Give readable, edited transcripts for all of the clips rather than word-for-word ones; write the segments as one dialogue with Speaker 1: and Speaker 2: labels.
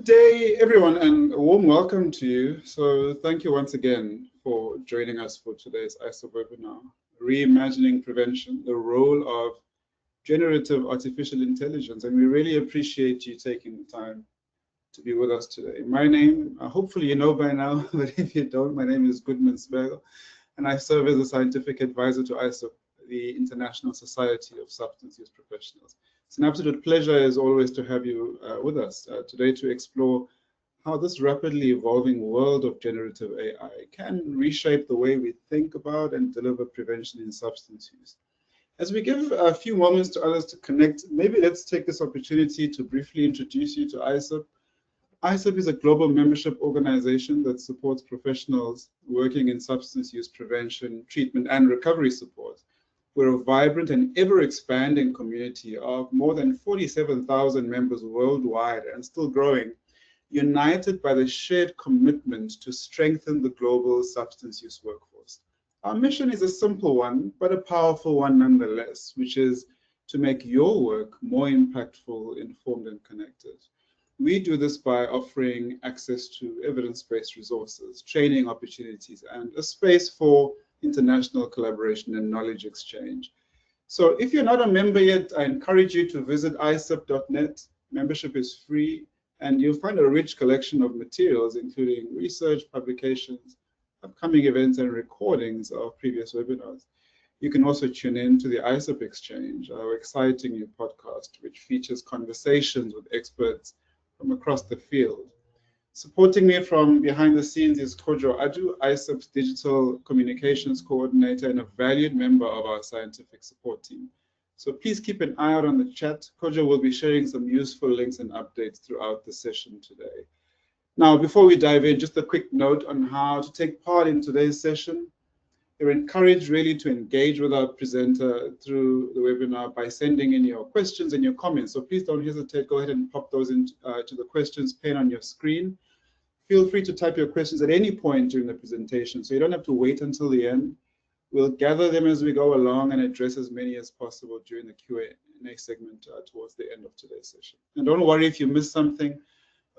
Speaker 1: Good day, everyone, and a warm welcome to you. So thank you once again for joining us for today's ISSUP webinar, Reimagining Prevention, the Role of Generative Artificial Intelligence. And we really appreciate you taking the time to be with us today. My name, hopefully you know by now, but if you don't, my name is Goodman Spergel, and I serve as a scientific advisor to ISSUP, the International Society of Substance Use Professionals. It's an absolute pleasure, as always, to have you with us today to explore how this rapidly evolving world of generative AI can reshape the way we think about and deliver prevention in substance use. As we give a few moments to others to connect, maybe let's take this opportunity to briefly introduce you to ISSUP. ISSUP is a global membership organization that supports professionals working in substance use prevention, treatment, and recovery support. We're a vibrant and ever-expanding community of more than 47,000 members worldwide and still growing, united by the shared commitment to strengthen the global substance use workforce. Our mission is a simple one, but a powerful one nonetheless, which is to make your work more impactful, informed, and connected. We do this by offering access to evidence-based resources, training opportunities, and a space for international collaboration and knowledge exchange. So if you're not a member yet, I encourage you to visit ISSUP.net. Membership is free, and you'll find a rich collection of materials, including research, publications, upcoming events, and recordings of previous webinars. You can also tune in to the ISSUP Exchange, our exciting new podcast, which features conversations with experts from across the field. Supporting me from behind the scenes is Kojo Adu, ISSUP's Digital Communications Coordinator and a valued member of our scientific support team. So please keep an eye out on the chat. Kojo will be sharing some useful links and updates throughout the session today. Now, before we dive in, just a quick note on how to take part in today's session. You're encouraged really to engage with our presenter through the webinar by sending in your questions and your comments. So please don't hesitate. Go ahead and pop those into the questions pane on your screen. Feel free to type your questions at any point during the presentation, so you don't have to wait until the end. We'll gather them as we go along and address as many as possible during the Q&A segment towards the end of today's session. And don't worry if you miss something.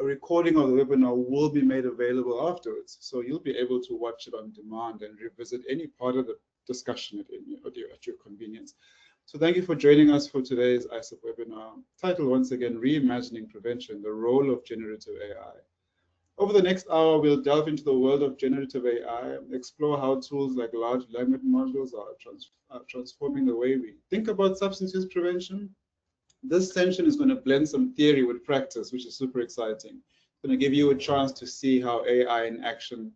Speaker 1: A recording of the webinar will be made available afterwards, so you'll be able to watch it on demand and revisit any part of the discussion at your convenience. So thank you for joining us for today's ISSUP webinar, titled once again, Reimagining Prevention, the Role of Generative AI. Over the next hour, we'll delve into the world of generative AI, explore how tools like large language models are transforming the way we think about substance use prevention. This session is going to blend some theory with practice, which is super exciting. It's going to give you a chance to see how AI in action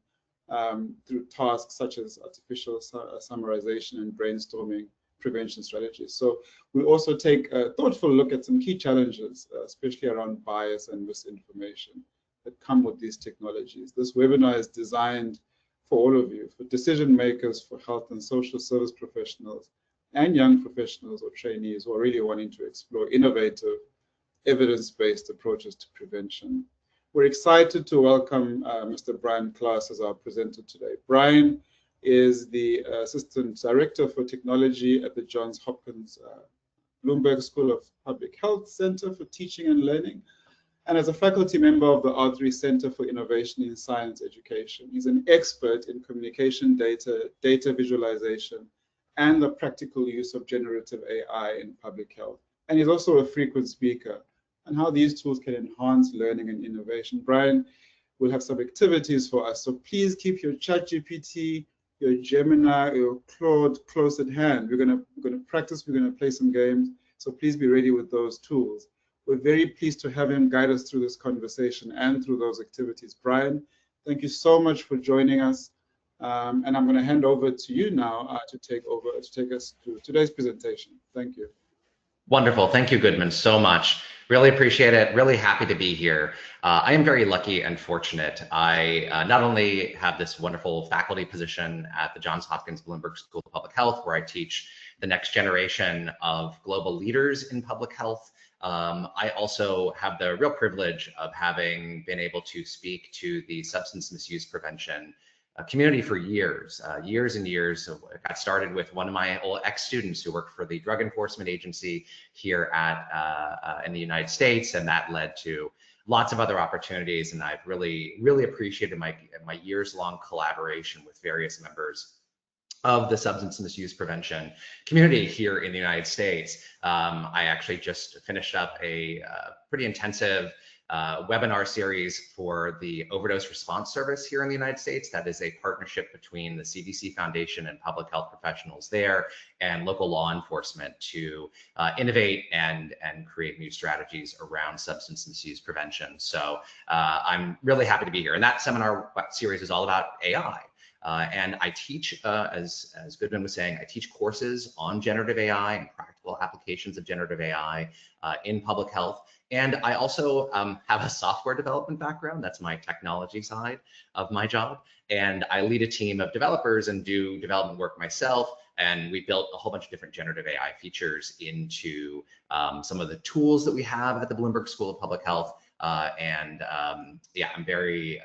Speaker 1: through tasks such as artificial summarisation and brainstorming prevention strategies. So we'll also take a thoughtful look at some key challenges, especially around bias and misinformation that come with these technologies. This webinar is designed for all of you, for decision makers, for health and social service professionals, and young professionals or trainees who are really wanting to explore innovative, evidence-based approaches to prevention. We're excited to welcome Mr. Brian Klaas as our presenter today. Brian is the Assistant Director for Technology at the Johns Hopkins Bloomberg School of Public Health Center for Teaching and Learning, and as a faculty member of the R3 Center for Innovation in Science Education. He's an expert in communication data, data visualization, and the practical use of generative AI in public health. And he's also a frequent speaker on how these tools can enhance learning and innovation. Brian will have some activities for us, so please keep your ChatGPT, your Gemini, your Claude close at hand. We're gonna practice, we're gonna play some games, so please be ready with those tools. We're very pleased to have him guide us through this conversation and through those activities. Brian, thank you so much for joining us. And I'm going to hand over to you now to take us to today's presentation. Thank you.
Speaker 2: Wonderful. Thank you, Goodman, so much. Really appreciate it. Really happy to be here. I am very lucky and fortunate. I not only have this wonderful faculty position at the Johns Hopkins Bloomberg School of Public Health, where I teach the next generation of global leaders in public health. I also have the real privilege of having been able to speak to the substance misuse prevention community for years and years. So I got started with one of my old ex-students who worked for the Drug Enforcement Agency here in the United States, and that led to lots of other opportunities. And I've really appreciated my years-long collaboration with various members of the substance misuse prevention community here in the United States. I actually just finished up a pretty intensive webinar series for the Overdose Response Service here in the United States. That is a partnership between the CDC Foundation and public health professionals there and local law enforcement to innovate and create new strategies around substance misuse prevention. So I'm really happy to be here. And that seminar series is all about AI. And I teach, as Goodman was saying, I teach courses on generative AI and practical applications of generative AI in public health. And I also have a software development background. That's my technology side of my job. And I lead a team of developers and do development work myself. And we built a whole bunch of different generative AI features into some of the tools that we have at the Bloomberg School of Public Health. Yeah, I'm very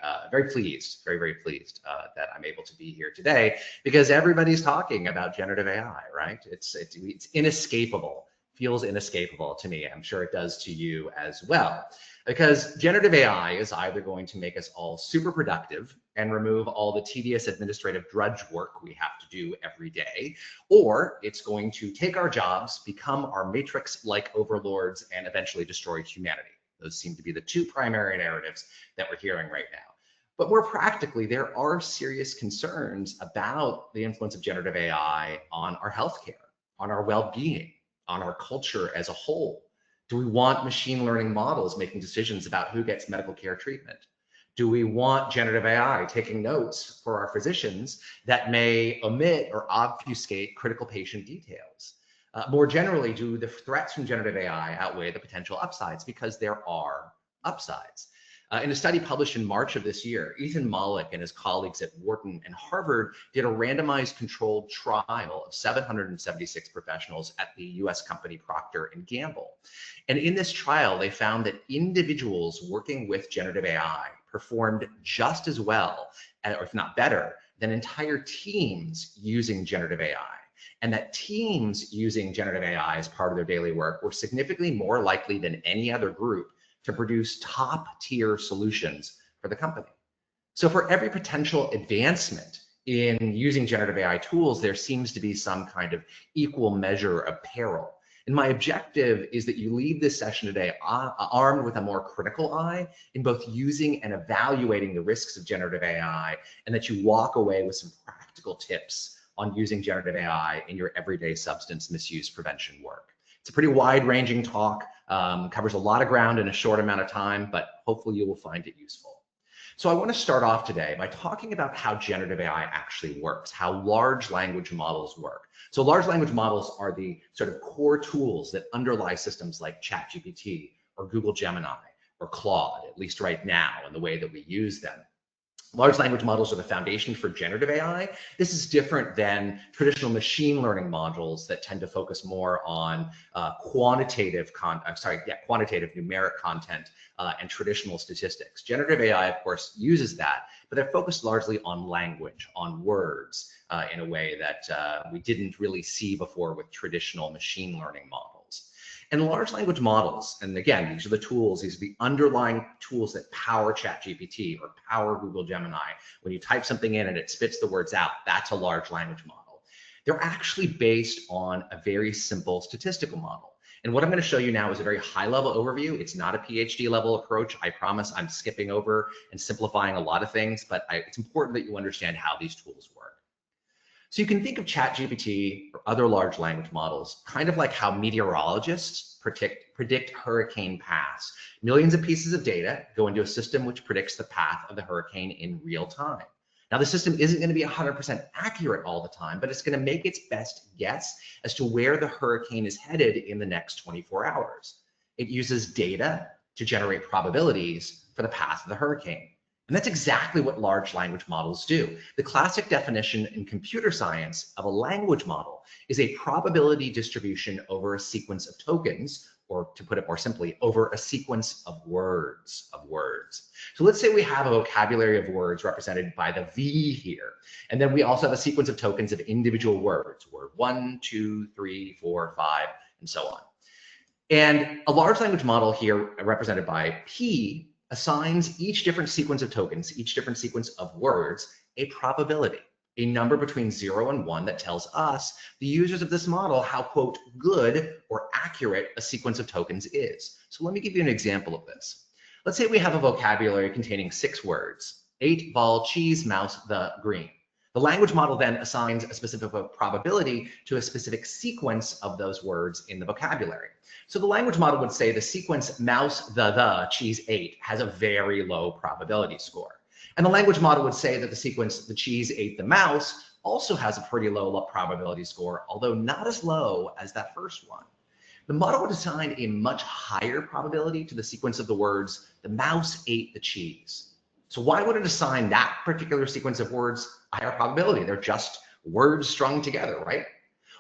Speaker 2: pleased, very pleased that I'm able to be here today, because everybody's talking about generative AI, right? It's inescapable, feels inescapable to me. I'm sure it does to you as well, because generative AI is either going to make us all super productive and remove all the tedious administrative drudge work we have to do every day, or it's going to take our jobs, become our matrix-like overlords, and eventually destroy humanity. Those seem to be the two primary narratives that we're hearing right now. But more practically, there are serious concerns about the influence of generative AI on our healthcare, on our well-being, on our culture as a whole. Do we want machine learning models making decisions about who gets medical care treatment? Do we want generative AI taking notes for our physicians that may omit or obfuscate critical patient details? More generally, do the threats from generative AI outweigh the potential upsides? Because there are upsides. In a study published in March of this year, Ethan Mollick and his colleagues at Wharton and Harvard did a randomized controlled trial of 776 professionals at the US company Procter & Gamble. And in this trial, they found that individuals working with generative AI performed just as well, or if not better, than entire teams using generative AI. And that teams using generative AI as part of their daily work were significantly more likely than any other group to produce top-tier solutions for the company. So for every potential advancement in using generative AI tools, there seems to be some kind of equal measure of peril. And my objective is that you leave this session today armed with a more critical eye in both using and evaluating the risks of generative AI, and that you walk away with some practical tips on using generative AI in your everyday substance misuse prevention work. It's a pretty wide-ranging talk, covers a lot of ground in a short amount of time, but hopefully you will find it useful. So I want to start off today by talking about how generative AI actually works, how large language models work. So large language models are the sort of core tools that underlie systems like ChatGPT or Google Gemini or Claude, at least right now in the way that we use them. Large language models are the foundation for generative AI. This is different than traditional machine learning models that tend to focus more on quantitative numeric content and traditional statistics. Generative AI, of course, uses that, but they're focused largely on language, on words, in a way that we didn't really see before with traditional machine learning models. And large language models, and again, these are the tools, these are the underlying tools that power ChatGPT or power Google Gemini. When you type something in and it spits the words out, that's a large language model. They're actually based on a very simple statistical model. And what I'm going to show you now is a very high-level overview. It's not a PhD level approach. I promise I'm skipping over and simplifying a lot of things, but it's important that you understand how these tools work. So you can think of ChatGPT or other large language models kind of like how meteorologists predict hurricane paths. Millions of pieces of data go into a system which predicts the path of the hurricane in real time. Now, the system isn't going to be 100% accurate all the time, but it's going to make its best guess as to where the hurricane is headed in the next 24 hours. It uses data to generate probabilities for the path of the hurricane. And that's exactly what large language models do. The classic definition in computer science of a language model is a probability distribution over a sequence of tokens, or to put it more simply, over a sequence of words. So let's say we have a vocabulary of words represented by the V here. And then we also have a sequence of tokens of individual words, word 1, 2, 3, 4, 5, and so on. And a large language model here represented by P assigns each different sequence of tokens, each different sequence of words, a probability, a number between 0 and 1 that tells us, the users of this model, how, quote, good or accurate a sequence of tokens is. So let me give you an example of this. Let's say we have a vocabulary containing 6 words: 8, ball, cheese, mouse, the, green. The language model then assigns a specific probability to a specific sequence of those words in the vocabulary. So the language model would say the sequence mouse, the, cheese, 8 has a very low probability score. And the language model would say that the sequence the cheese, 8, the mouse also has a pretty low probability score, although not as low as that first one. The model would assign a much higher probability to the sequence of the words the mouse ate the cheese. So why would it assign that particular sequence of words a higher probability? They're just words strung together, right?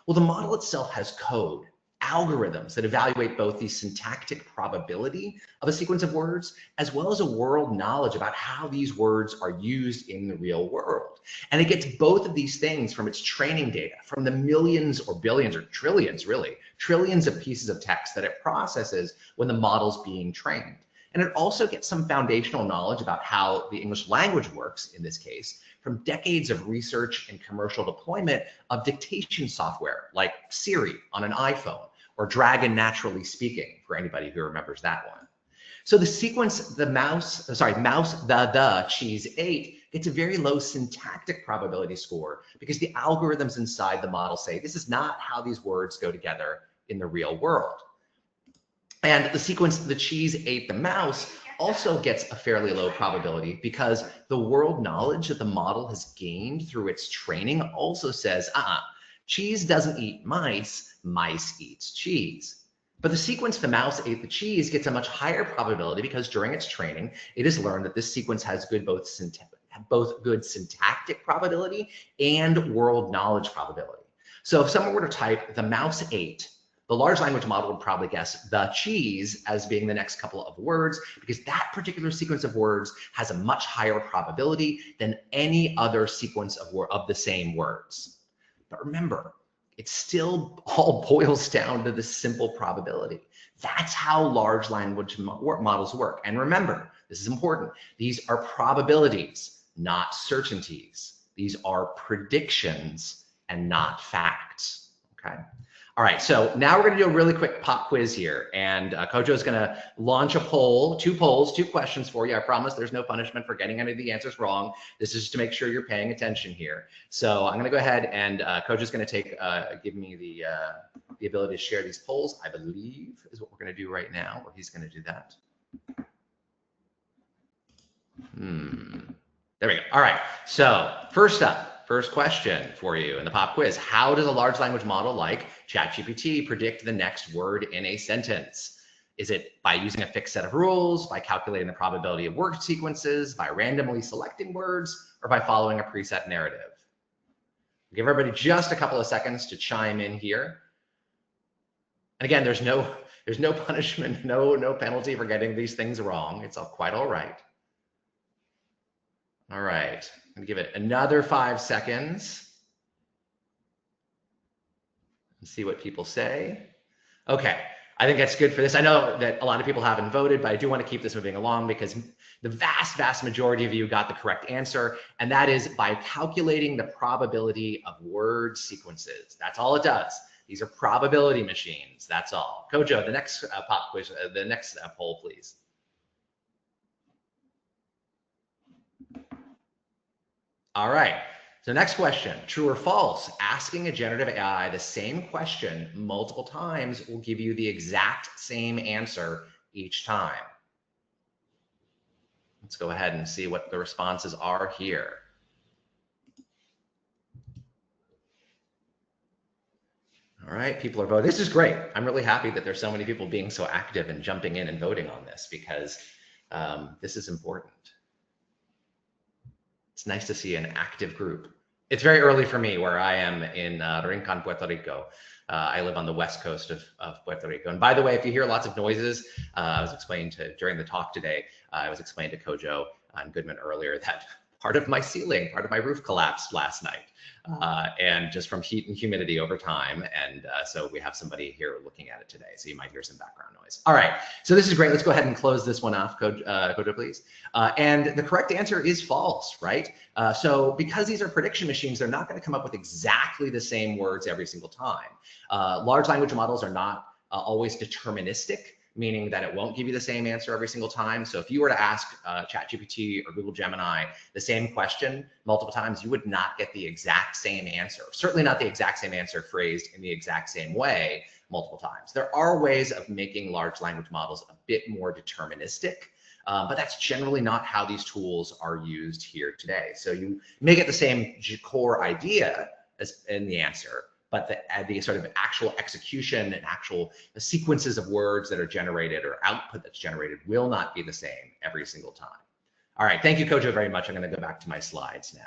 Speaker 2: Well, the model itself has code, algorithms that evaluate both the syntactic probability of a sequence of words, as well as a world knowledge about how these words are used in the real world. And it gets both of these things from its training data, from the millions or billions or trillions, really, trillions of pieces of text that it processes when the model's being trained. And it also gets some foundational knowledge about how the English language works, in this case, from decades of research and commercial deployment of dictation software like Siri on an iPhone, or Dragon Naturally Speaking, for anybody who remembers that one. So the sequence, the mouse, the, cheese, 8, gets a very low syntactic probability score because the algorithms inside the model say this is not how these words go together in the real world. And the sequence, the cheese ate the mouse, also gets a fairly low probability because the world knowledge that the model has gained through its training also says, cheese doesn't eat mice, mice eats cheese. But the sequence the mouse ate the cheese gets a much higher probability because during its training, it has learned that this sequence has both good syntactic probability and world knowledge probability. So if someone were to type the mouse ate, the large language model would probably guess the cheese as being the next couple of words because that particular sequence of words has a much higher probability than any other sequence of the same words. But remember, it still all boils down to this simple probability. That's how large language models work. And remember, this is important. These are probabilities, not certainties. These are predictions and not facts, okay? All right, so now we're gonna do a really quick pop quiz here, and Kojo's gonna launch a poll, 2 polls, 2 questions for you. I promise there's no punishment for getting any of the answers wrong. This is just to make sure you're paying attention here. So I'm gonna go ahead and Kojo's gonna give me the ability to share these polls, I believe is what we're gonna do right now, or he's gonna do that. There we go. All right, so first up, first question for you in the pop quiz. How does a large language model like ChatGPT predict the next word in a sentence? Is it by using a fixed set of rules, by calculating the probability of word sequences, by randomly selecting words, or by following a preset narrative? I'll give everybody just a couple of seconds to chime in here. And again, there's no punishment, no penalty for getting these things wrong. It's quite all right. All right, I'm gonna give it another 5 seconds and see what people say. Okay, I think that's good for this. I know that a lot of people haven't voted, but I do want to keep this moving along because the vast majority of you got the correct answer, and that is by calculating the probability of word sequences. That's all it does. These are probability machines, that's all. Kojo, the next pop quiz, the next poll, please. All right, so next question, true or false? Asking a generative AI the same question multiple times will give you the exact same answer each time. Let's go ahead and see what the responses are here. All right, people are voting. This is great. I'm really happy that there's so many people being so active and jumping in and voting on this because this is important. It's nice to see an active group. It's very early for me where I am in Rincon, Puerto Rico. I live on the west coast of Puerto Rico. And by the way, if you hear lots of noises, I was explaining during the talk today, I was explaining to Kojo and Goodman earlier that part of my ceiling, part of my roof collapsed last night. And just from heat and humidity over time. And so we have somebody here looking at it today. So you might hear some background noise. All right, so this is great. Let's go ahead and close this one off, Kojo, please. And the correct answer is false, right? So because these are prediction machines, they're not going to come up with exactly the same words every single time. Large language models are not always deterministic, meaning that it won't give you the same answer every single time. So if you were to ask ChatGPT or Google Gemini the same question multiple times, you would not get the exact same answer. Certainly not the exact same answer phrased in the exact same way multiple times. There are ways of making large language models a bit more deterministic, but that's generally not how these tools are used here today. So you may get the same core idea as in the answer, but the sort of actual execution and actual sequences of words that are generated or output that's generated will not be the same every single time. All right, thank you, Kojo, very much. I'm going to go back to my slides now.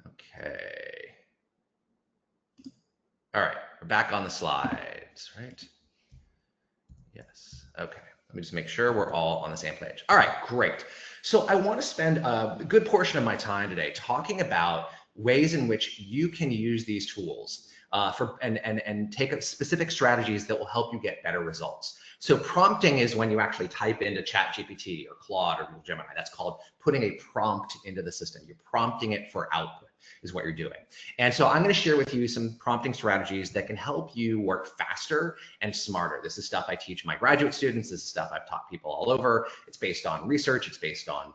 Speaker 2: Okay. All right, we're back on the slides, right? Yes, okay. Let me just make sure we're all on the same page. All right, great. So I want to spend a good portion of my time today talking about ways in which you can use these tools and take specific strategies that will help you get better results. So prompting is when you actually type into ChatGPT or Claude or Google Gemini. That's called putting a prompt into the system. You're prompting it for output is what you're doing. And so I'm going to share with you some prompting strategies that can help you work faster and smarter. This is stuff I teach my graduate students. This is stuff I've taught people all over. It's based on research. It's based on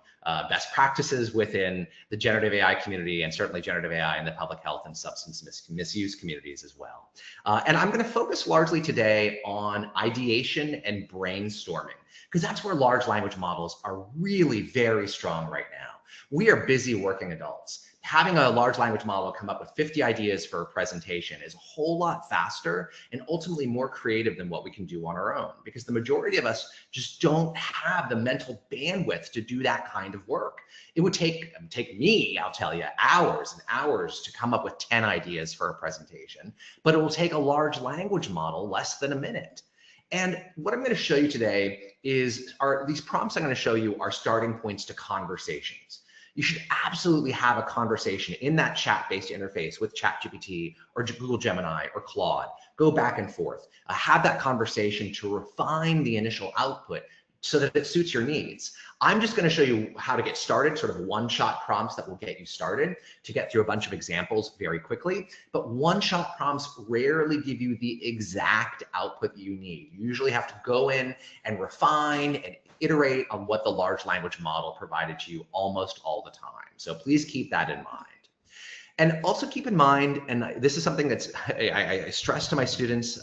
Speaker 2: best practices within the generative AI community, and certainly generative AI in the public health and substance misuse communities as well. And I'm going to focus largely today on ideation and brainstorming, because that's where large language models are really very strong right now. We are busy working adults. Having a large language model come up with 50 ideas for a presentation is a whole lot faster and ultimately more creative than what we can do on our own, because the majority of us just don't have the mental bandwidth to do that kind of work. It would take me, I'll tell you, hours and hours to come up with 10 ideas for a presentation, but it will take a large language model less than a minute. And what I'm going to show you today is these prompts I'm going to show you are starting points to conversations. You should absolutely have a conversation in that chat-based interface with ChatGPT or Google Gemini or Claude. Go back and forth. Have that conversation to refine the initial output so that it suits your needs. I'm just going to show you how to get started, sort of one-shot prompts that will get you started to get through a bunch of examples very quickly. But one-shot prompts rarely give you the exact output that you need. You usually have to go in and refine and iterate on what the large language model provided to you almost all the time. So please keep that in mind. And also keep in mind, and this is something that's I stress to my students,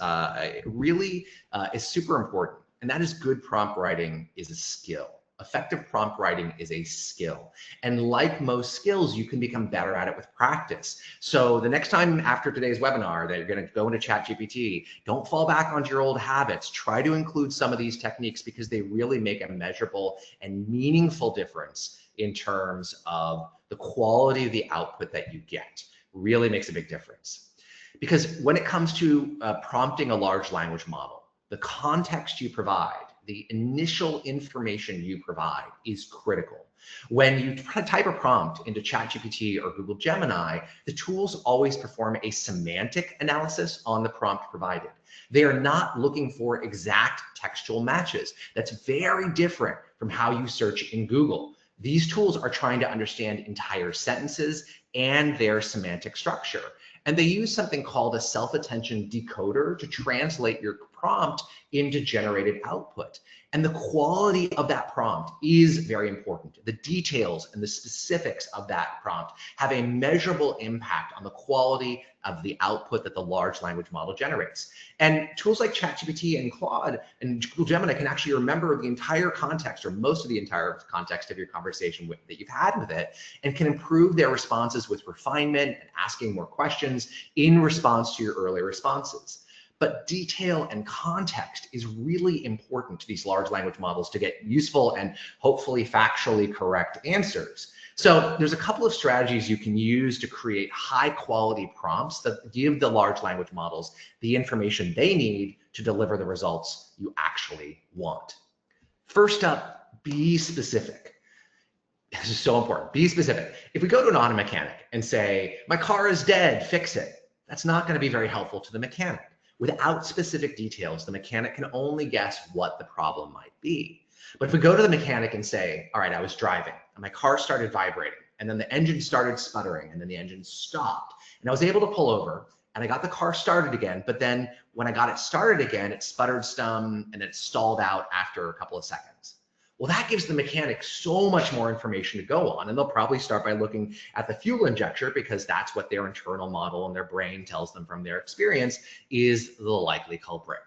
Speaker 2: really is super important, and that is good prompt writing is a skill. Effective prompt writing is a skill. And like most skills, you can become better at it with practice. So the next time after today's webinar that you're going to go into ChatGPT, don't fall back onto your old habits. Try to include some of these techniques because they really make a measurable and meaningful difference in terms of the quality of the output that you get. Really makes a big difference. Because when it comes to prompting a large language model, the context you provide, the initial information you provide is critical. When you type a prompt into ChatGPT or Google Gemini, the tools always perform a semantic analysis on the prompt provided. They are not looking for exact textual matches. That's very different from how you search in Google. These tools are trying to understand entire sentences and their semantic structure. And they use something called a self-attention decoder to translate your prompt into generated output. And the quality of that prompt is very important. The details and the specifics of that prompt have a measurable impact on the quality of the output that the large language model generates. And tools like ChatGPT and Claude and Google Gemini can actually remember the entire context or most of the entire context of your conversation that you've had with it, and can improve their responses with refinement and asking more questions in response to your earlier responses. But detail and context is really important to these large language models to get useful and hopefully factually correct answers. So there's a couple of strategies you can use to create high quality prompts that give the large language models the information they need to deliver the results you actually want. First up, be specific. This is so important. Be specific. If we go to an auto mechanic and say, my car is dead, fix it, that's not going to be very helpful to the mechanic. Without specific details, the mechanic can only guess what the problem might be. But if we go to the mechanic and say, all right, I was driving and my car started vibrating and then the engine started sputtering and then the engine stopped and I was able to pull over and I got the car started again, but then when I got it started again, it sputtered some and it stalled out after a couple of seconds. Well, that gives the mechanic so much more information to go on, and they'll probably start by looking at the fuel injector because that's what their internal model and their brain tells them from their experience is the likely culprit.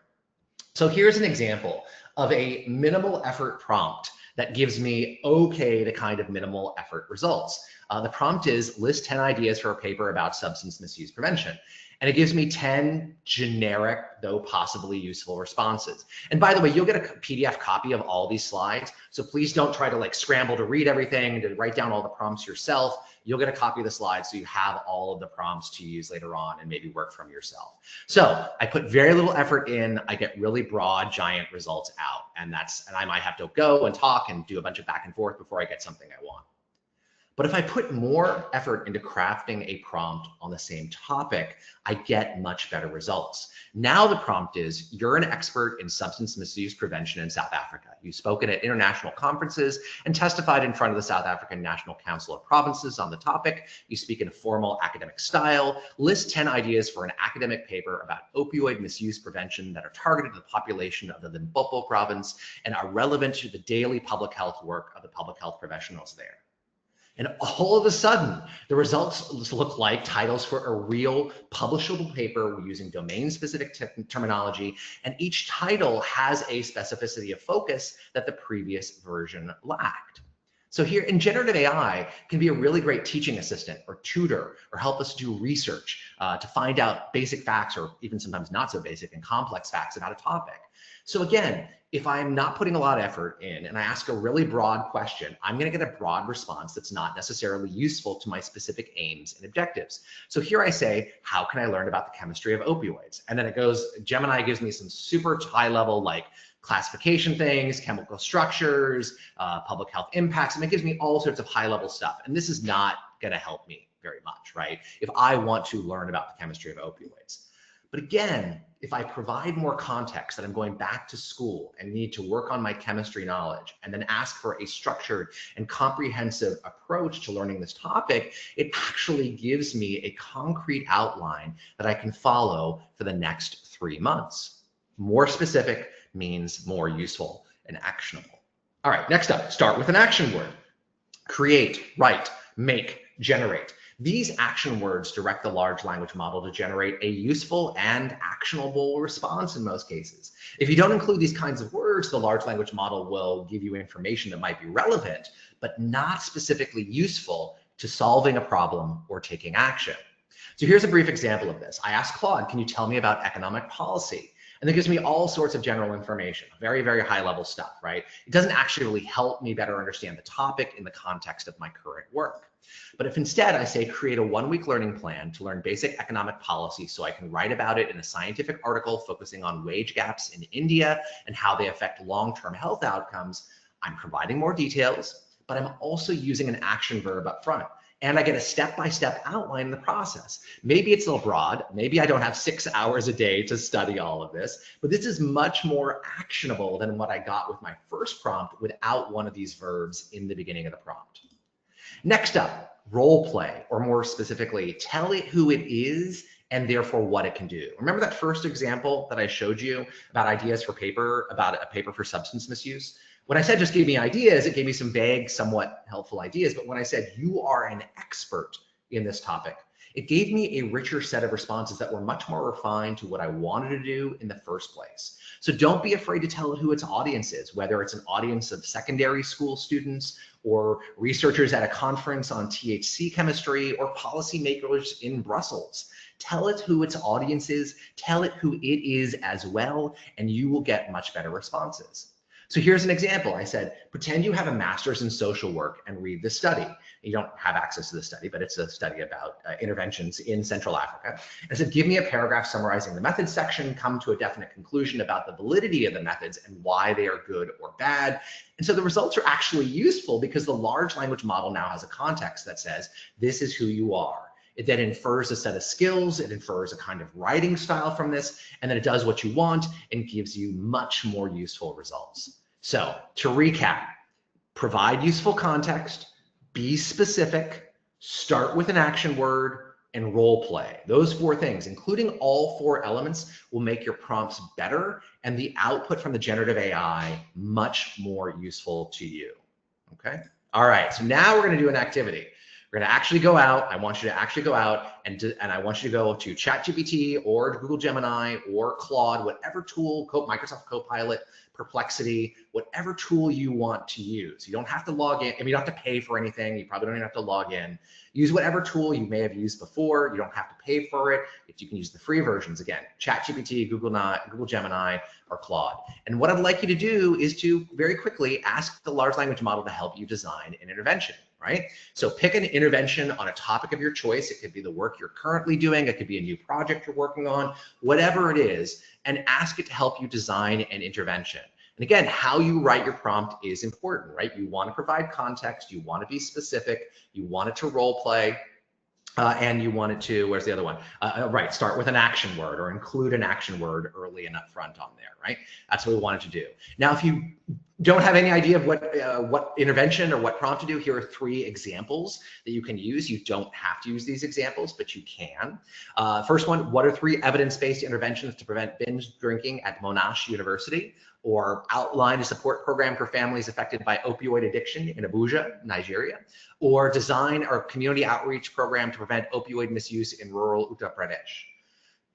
Speaker 2: So here's an example of a minimal effort prompt that gives me okay to kind of minimal effort results. The prompt is list 10 ideas for a paper about substance misuse prevention. And it gives me 10 generic, though possibly useful responses. And by the way, you'll get a PDF copy of all these slides. So please don't try to like scramble to read everything and to write down all the prompts yourself. You'll get a copy of the slides so you have all of the prompts to use later on and maybe work from yourself. So I put very little effort in, I get really broad, giant results out. And I might have to go and talk and do a bunch of back and forth before I get something I want. But if I put more effort into crafting a prompt on the same topic, I get much better results. Now the prompt is, you're an expert in substance misuse prevention in South Africa. You've spoken at international conferences and testified in front of the South African National Council of Provinces on the topic. You speak in a formal academic style. List 10 ideas for an academic paper about opioid misuse prevention that are targeted to the population of the Limpopo province and are relevant to the daily public health work of the public health professionals there. And all of a sudden, the results look like titles for a real publishable paper using domain-specific terminology, and each title has a specificity of focus that the previous version lacked. So here in generative AI can be a really great teaching assistant or tutor or help us do research to find out basic facts or even sometimes not so basic and complex facts about a topic. So again, if I'm not putting a lot of effort in and I ask a really broad question, I'm going to get a broad response that's not necessarily useful to my specific aims and objectives. So here I say, how can I learn about the chemistry of opioids? And then it goes, Gemini gives me some super high level like classification things, chemical structures, public health impacts, and it gives me all sorts of high level stuff. And this is not going to help me very much, right? If I want to learn about the chemistry of opioids. But again, if I provide more context that I'm going back to school and need to work on my chemistry knowledge and then ask for a structured and comprehensive approach to learning this topic, it actually gives me a concrete outline that I can follow for the next 3 months. More specific means more useful and actionable. All right, next up, start with an action word. Create, write, make, generate. These action words direct the large language model to generate a useful and actionable response in most cases. If you don't include these kinds of words, the large language model will give you information that might be relevant, but not specifically useful to solving a problem or taking action. So here's a brief example of this. I asked Claude, can you tell me about economic policy? And it gives me all sorts of general information, very, very high level stuff, right? It doesn't actually really help me better understand the topic in the context of my current work. But if instead I say create a 1-week learning plan to learn basic economic policy so I can write about it in a scientific article focusing on wage gaps in India and how they affect long-term health outcomes, I'm providing more details, but I'm also using an action verb up front. And I get a step-by-step outline in the process. Maybe it's a little broad. Maybe I don't have 6 hours a day to study all of this, but this is much more actionable than what I got with my first prompt without one of these verbs in the beginning of the prompt. Next up, role play, or more specifically, tell it who it is and therefore what it can do. Remember that first example that I showed you about ideas for paper, about a paper for substance misuse? When I said just give me ideas, it gave me some vague, somewhat helpful ideas. But when I said you are an expert in this topic, it gave me a richer set of responses that were much more refined to what I wanted to do in the first place. So don't be afraid to tell it who its audience is, whether it's an audience of secondary school students or researchers at a conference on THC chemistry or policymakers in Brussels. Tell it who its audience is, tell it who it is as well, and you will get much better responses. So here's an example. I said, pretend you have a master's in social work and read this study. You don't have access to the study, but it's a study about interventions in Central Africa. I said, give me a paragraph summarizing the methods section, come to a definite conclusion about the validity of the methods and why they are good or bad. And so the results are actually useful because the large language model now has a context that says, this is who you are. It then infers a set of skills, it infers a kind of writing style from this, and then it does what you want and gives you much more useful results. So to recap, provide useful context, be specific, start with an action word, and role play. Those 4 things, including all 4 elements, will make your prompts better and the output from the generative AI much more useful to you. Okay? All right, so now we're going to do an activity. We're going to actually go out. I want you to actually go out and I want you to go to ChatGPT or Google Gemini or Claude, whatever tool, Microsoft Copilot, Perplexity, whatever tool you want to use. You don't have to log in. I mean, you don't have to pay for anything. You probably don't even have to log in. Use whatever tool you may have used before. You don't have to pay for it. If you can use the free versions, again, ChatGPT, Google Gemini, or Claude. And what I'd like you to do is to very quickly ask the large language model to help you design an intervention, right? So pick an intervention on a topic of your choice. It could be the work you're currently doing. It could be a new project you're working on, whatever it is, and ask it to help you design an intervention. And again, how you write your prompt is important, right? You want to provide context, you want to be specific, you want it to role play, and you want it to, where's the other one? Right, start with an action word or include an action word early and upfront on there, right? That's what we want it to do. Now, if you don't have any idea of what intervention or what prompt to do, here are 3 examples that you can use. You don't have to use these examples, but you can. First one, what are 3 evidence-based interventions to prevent binge drinking at Monash University? Or outline a support program for families affected by opioid addiction in Abuja, Nigeria? Or design our community outreach program to prevent opioid misuse in rural Uttar Pradesh?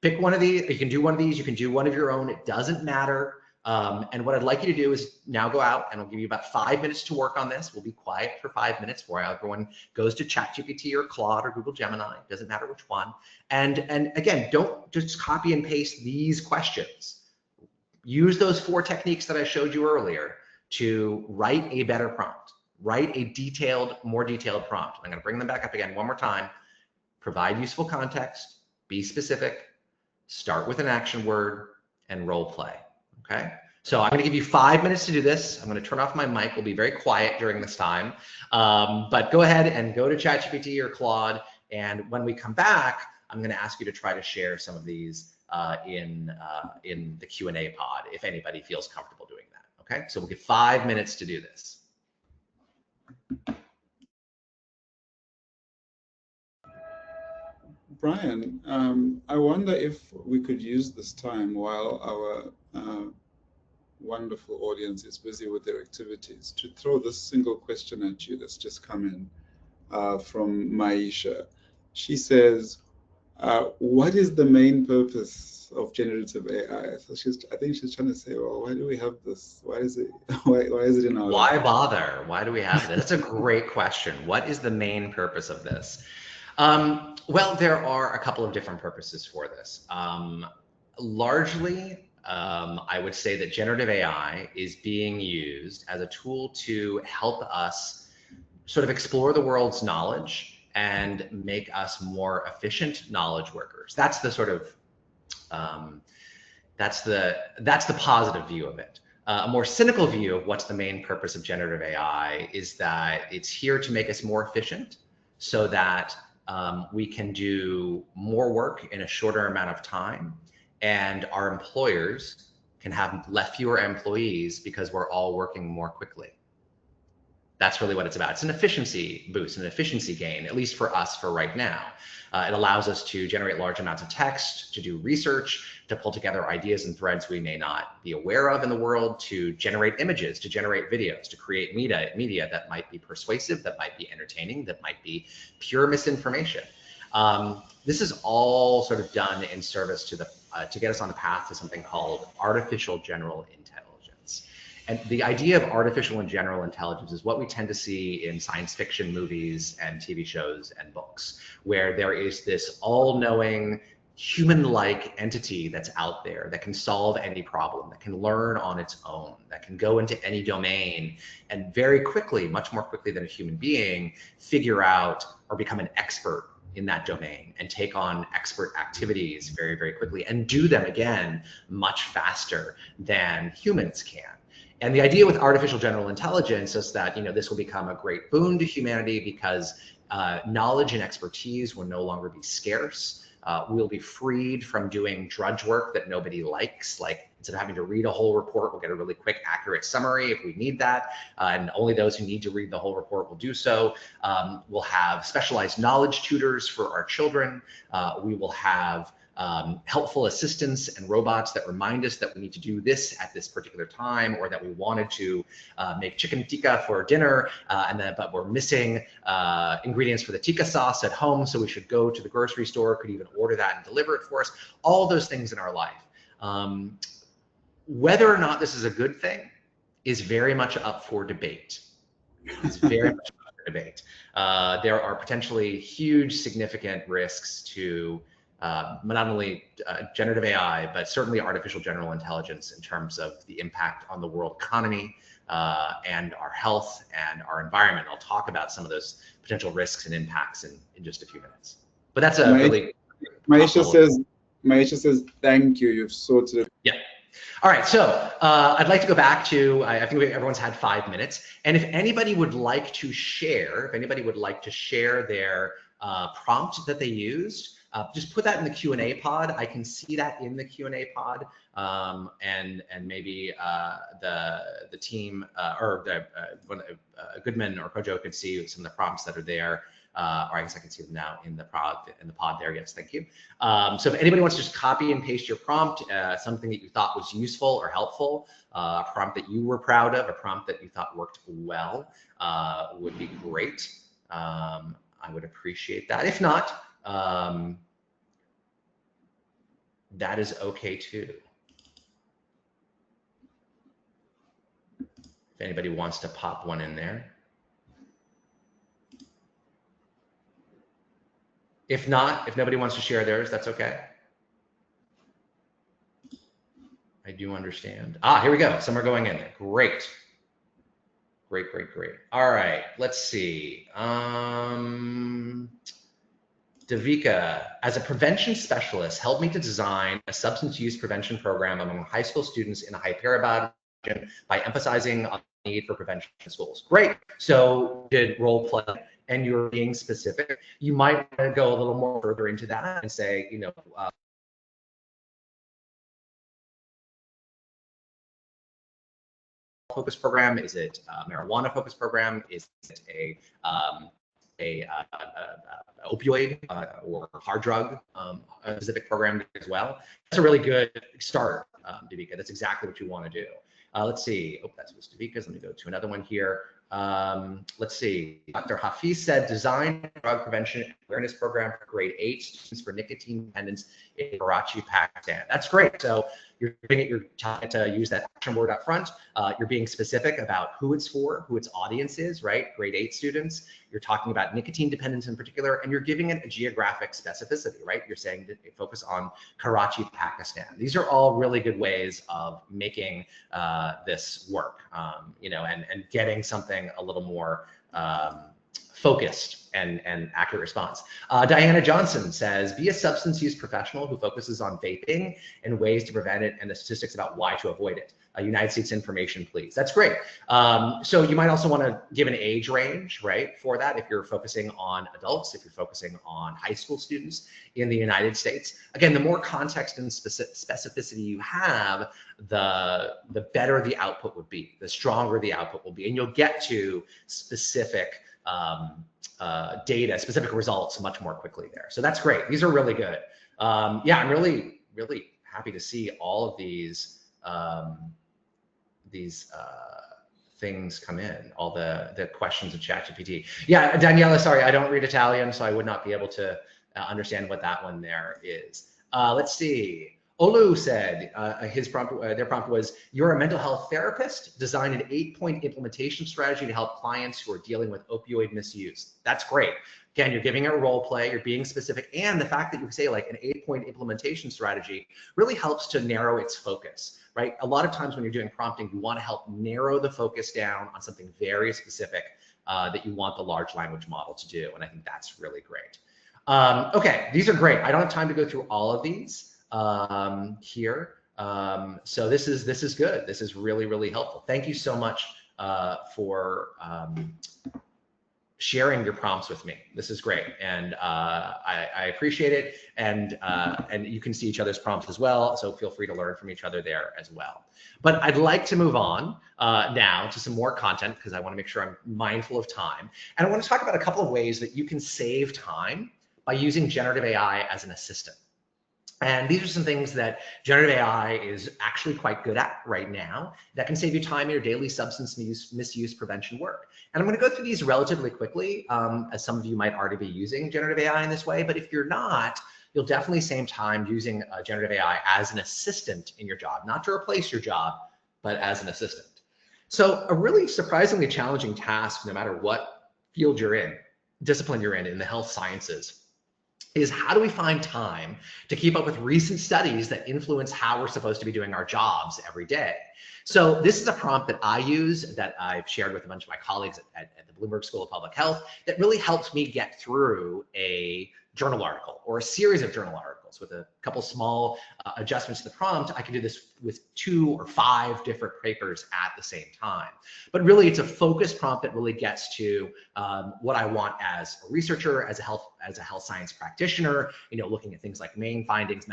Speaker 2: Pick one of these. You can do one of these. You can do one of your own. It doesn't matter. And what I'd like you to do is now go out and I'll give you about 5 minutes to work on this. We'll be quiet for 5 minutes while everyone goes to ChatGPT or Claude or Google Gemini. It doesn't matter which one. And again, don't just copy and paste these questions. Use those 4 techniques that I showed you earlier to write a better prompt. Write a more detailed prompt. I'm going to bring them back up again one more time. Provide useful context, be specific, start with an action word, and role play. Okay? So I'm going to give you 5 minutes to do this. I'm going to turn off my mic. We'll be very quiet during this time. But go ahead and go to ChatGPT or Claude. And when we come back, I'm going to ask you to try to share some of these in the Q&A pod, if anybody feels comfortable doing that. Okay, so we'll give 5 minutes to do this.
Speaker 1: Brian, I wonder if we could use this time while our wonderful audience is busy with their activities to throw this single question at you that's just come in from Maisha. She says, what is the main purpose of generative AI? So I think she's trying to say, well, why do we have this? Why is it? Why is it in our?
Speaker 2: Why bother? Why do we have this? That's a great question. What is the main purpose of this? Well, there are a couple of different purposes for this. Largely, I would say that generative AI is being used as a tool to help us sort of explore the world's knowledge and make us more efficient knowledge workers. That's the sort of that's the positive view of it. A more cynical view of what's the main purpose of generative AI is that it's here to make us more efficient, so that we can do more work in a shorter amount of time, and our employers can have fewer employees because we're all working more quickly. That's really what it's about. It's an efficiency boost, an efficiency gain, at least for us for right now. It allows us to generate large amounts of text, to do research, to pull together ideas and threads we may not be aware of in the world, to generate images, to generate videos, to create media that might be persuasive, that might be entertaining, that might be pure misinformation. This is all sort of done in service to get us on the path to something called artificial general intelligence. And the idea of artificial and general intelligence is what we tend to see in science fiction movies and TV shows and books, where there is this all-knowing human-like entity that's out there that can solve any problem, that can learn on its own, that can go into any domain and very quickly, much more quickly than a human being, figure out or become an expert in that domain and take on expert activities very, very quickly and do them again much faster than humans can. And the idea with artificial general intelligence is that, you know, this will become a great boon to humanity because knowledge and expertise will no longer be scarce. We'll be freed from doing drudge work that nobody likes. Like, instead of having to read a whole report, we'll get a really quick, accurate summary if we need that. And only those who need to read the whole report will do so. We'll have specialized knowledge tutors for our children. We will have helpful assistants and robots that remind us that we need to do this at this particular time, or that we wanted to make chicken tikka for dinner, but we're missing ingredients for the tikka sauce at home, so we should go to the grocery store, could even order that and deliver it for us. All those things in our life. Whether or not this is a good thing is very much up for debate. It's very much up for debate. There are potentially huge, significant risks to not only generative AI, but certainly artificial general intelligence in terms of the impact on the world economy and our health and our environment. I'll talk about some of those potential risks and impacts in just a few minutes. But that's a really...
Speaker 1: Maisha says, thank you, you've sorted it.
Speaker 2: Yeah. All right, so I'd like to go back to, I think everyone's had 5 minutes. And if anybody would like to share, their prompt that they used, just put that in the Q&A pod. I can see that in the Q&A pod, and maybe the team Goodman or Kojo could see some of the prompts that are there. Or I guess I can see them now in the pod there. Yes, thank you. So if anybody wants to just copy and paste your prompt, something that you thought was useful or helpful, a prompt that you were proud of, a prompt that you thought worked well, would be great. I would appreciate that. If not, that is okay too. If anybody wants to pop one in there. If not, if nobody wants to share theirs, that's okay. I do understand. Ah, here we go. Some are going in there. Great. Great, great, great. All right, let's see. Davika, as a prevention specialist, helped me to design a substance use prevention program among high school students in the Hyderabad region by emphasizing on the need for prevention in schools. Great. So did role play and you're being specific. You might want to go a little more further into that and say, you know, focus program? Is it a marijuana focus program? Is it a opioid or hard drug specific program as well? That's a really good start, Davika. That's exactly what you want to do. Let's see. Oh, that was Davika's. Let me go to another one here. Let's see. Dr. Hafiz said, design drug prevention awareness program for grade 8 students for nicotine dependence in Karachi, Pakistan. That's great. So you're trying to use that action word up front. You're being specific about who it's for, who its audience is, right? Grade 8 students. You're talking about nicotine dependence in particular, and you're giving it a geographic specificity, right? You're saying that they focus on Karachi, Pakistan. These are all really good ways of making this work, you know, and getting something a little more focused and accurate response. Diana Johnson says, be a substance use professional who focuses on vaping and ways to prevent it and the statistics about why to avoid it. United States information, please. That's great. So you might also want to give an age range, right, for that if you're focusing on adults, if you're focusing on high school students in the United States. Again, the more context and specificity you have, the better the output would be, the stronger the output will be, and you'll get to specific data, specific results much more quickly there. So that's great. These are really good. Yeah, I'm really, really happy to see all of these things come in, all the questions of ChatGPT. Yeah, Daniela, sorry, I don't read Italian, so I would not be able to understand what that one there is. Let's see. Olu said their prompt was, you're a mental health therapist, design an 8-point implementation strategy to help clients who are dealing with opioid misuse. That's great. Again, you're giving it a role play, you're being specific, and the fact that you say like an 8-point implementation strategy really helps to narrow its focus, right? A lot of times when you're doing prompting, you want to help narrow the focus down on something very specific that you want the large language model to do, and I think that's really great. Okay, these are great. I don't have time to go through all of these here. So this is good. This is really, really helpful. Thank you so much for sharing your prompts with me. This is great, and I appreciate it. And you can see each other's prompts as well, so feel free to learn from each other there as well. But I'd like to move on now to some more content, because I want to make sure I'm mindful of time. And I want to talk about a couple of ways that you can save time by using generative AI as an assistant. And these are some things that generative AI is actually quite good at right now that can save you time in your daily substance misuse prevention work. And I'm going to go through these relatively quickly, as some of you might already be using generative AI in this way. But if you're not, you'll definitely save time using generative AI as an assistant in your job, not to replace your job, but as an assistant. So a really surprisingly challenging task, no matter what field you're in, discipline you're in the health sciences, is how do we find time to keep up with recent studies that influence how we're supposed to be doing our jobs every day? So this is a prompt that I use, that I've shared with a bunch of my colleagues at the Bloomberg School of Public Health, that really helps me get through a journal article or a series of journal articles. With a couple small adjustments to the prompt, I can do this with 2 or 5 different papers at the same time. But really, it's a focused prompt that really gets to what I want as a researcher, as a health science practitioner, looking at things like main findings,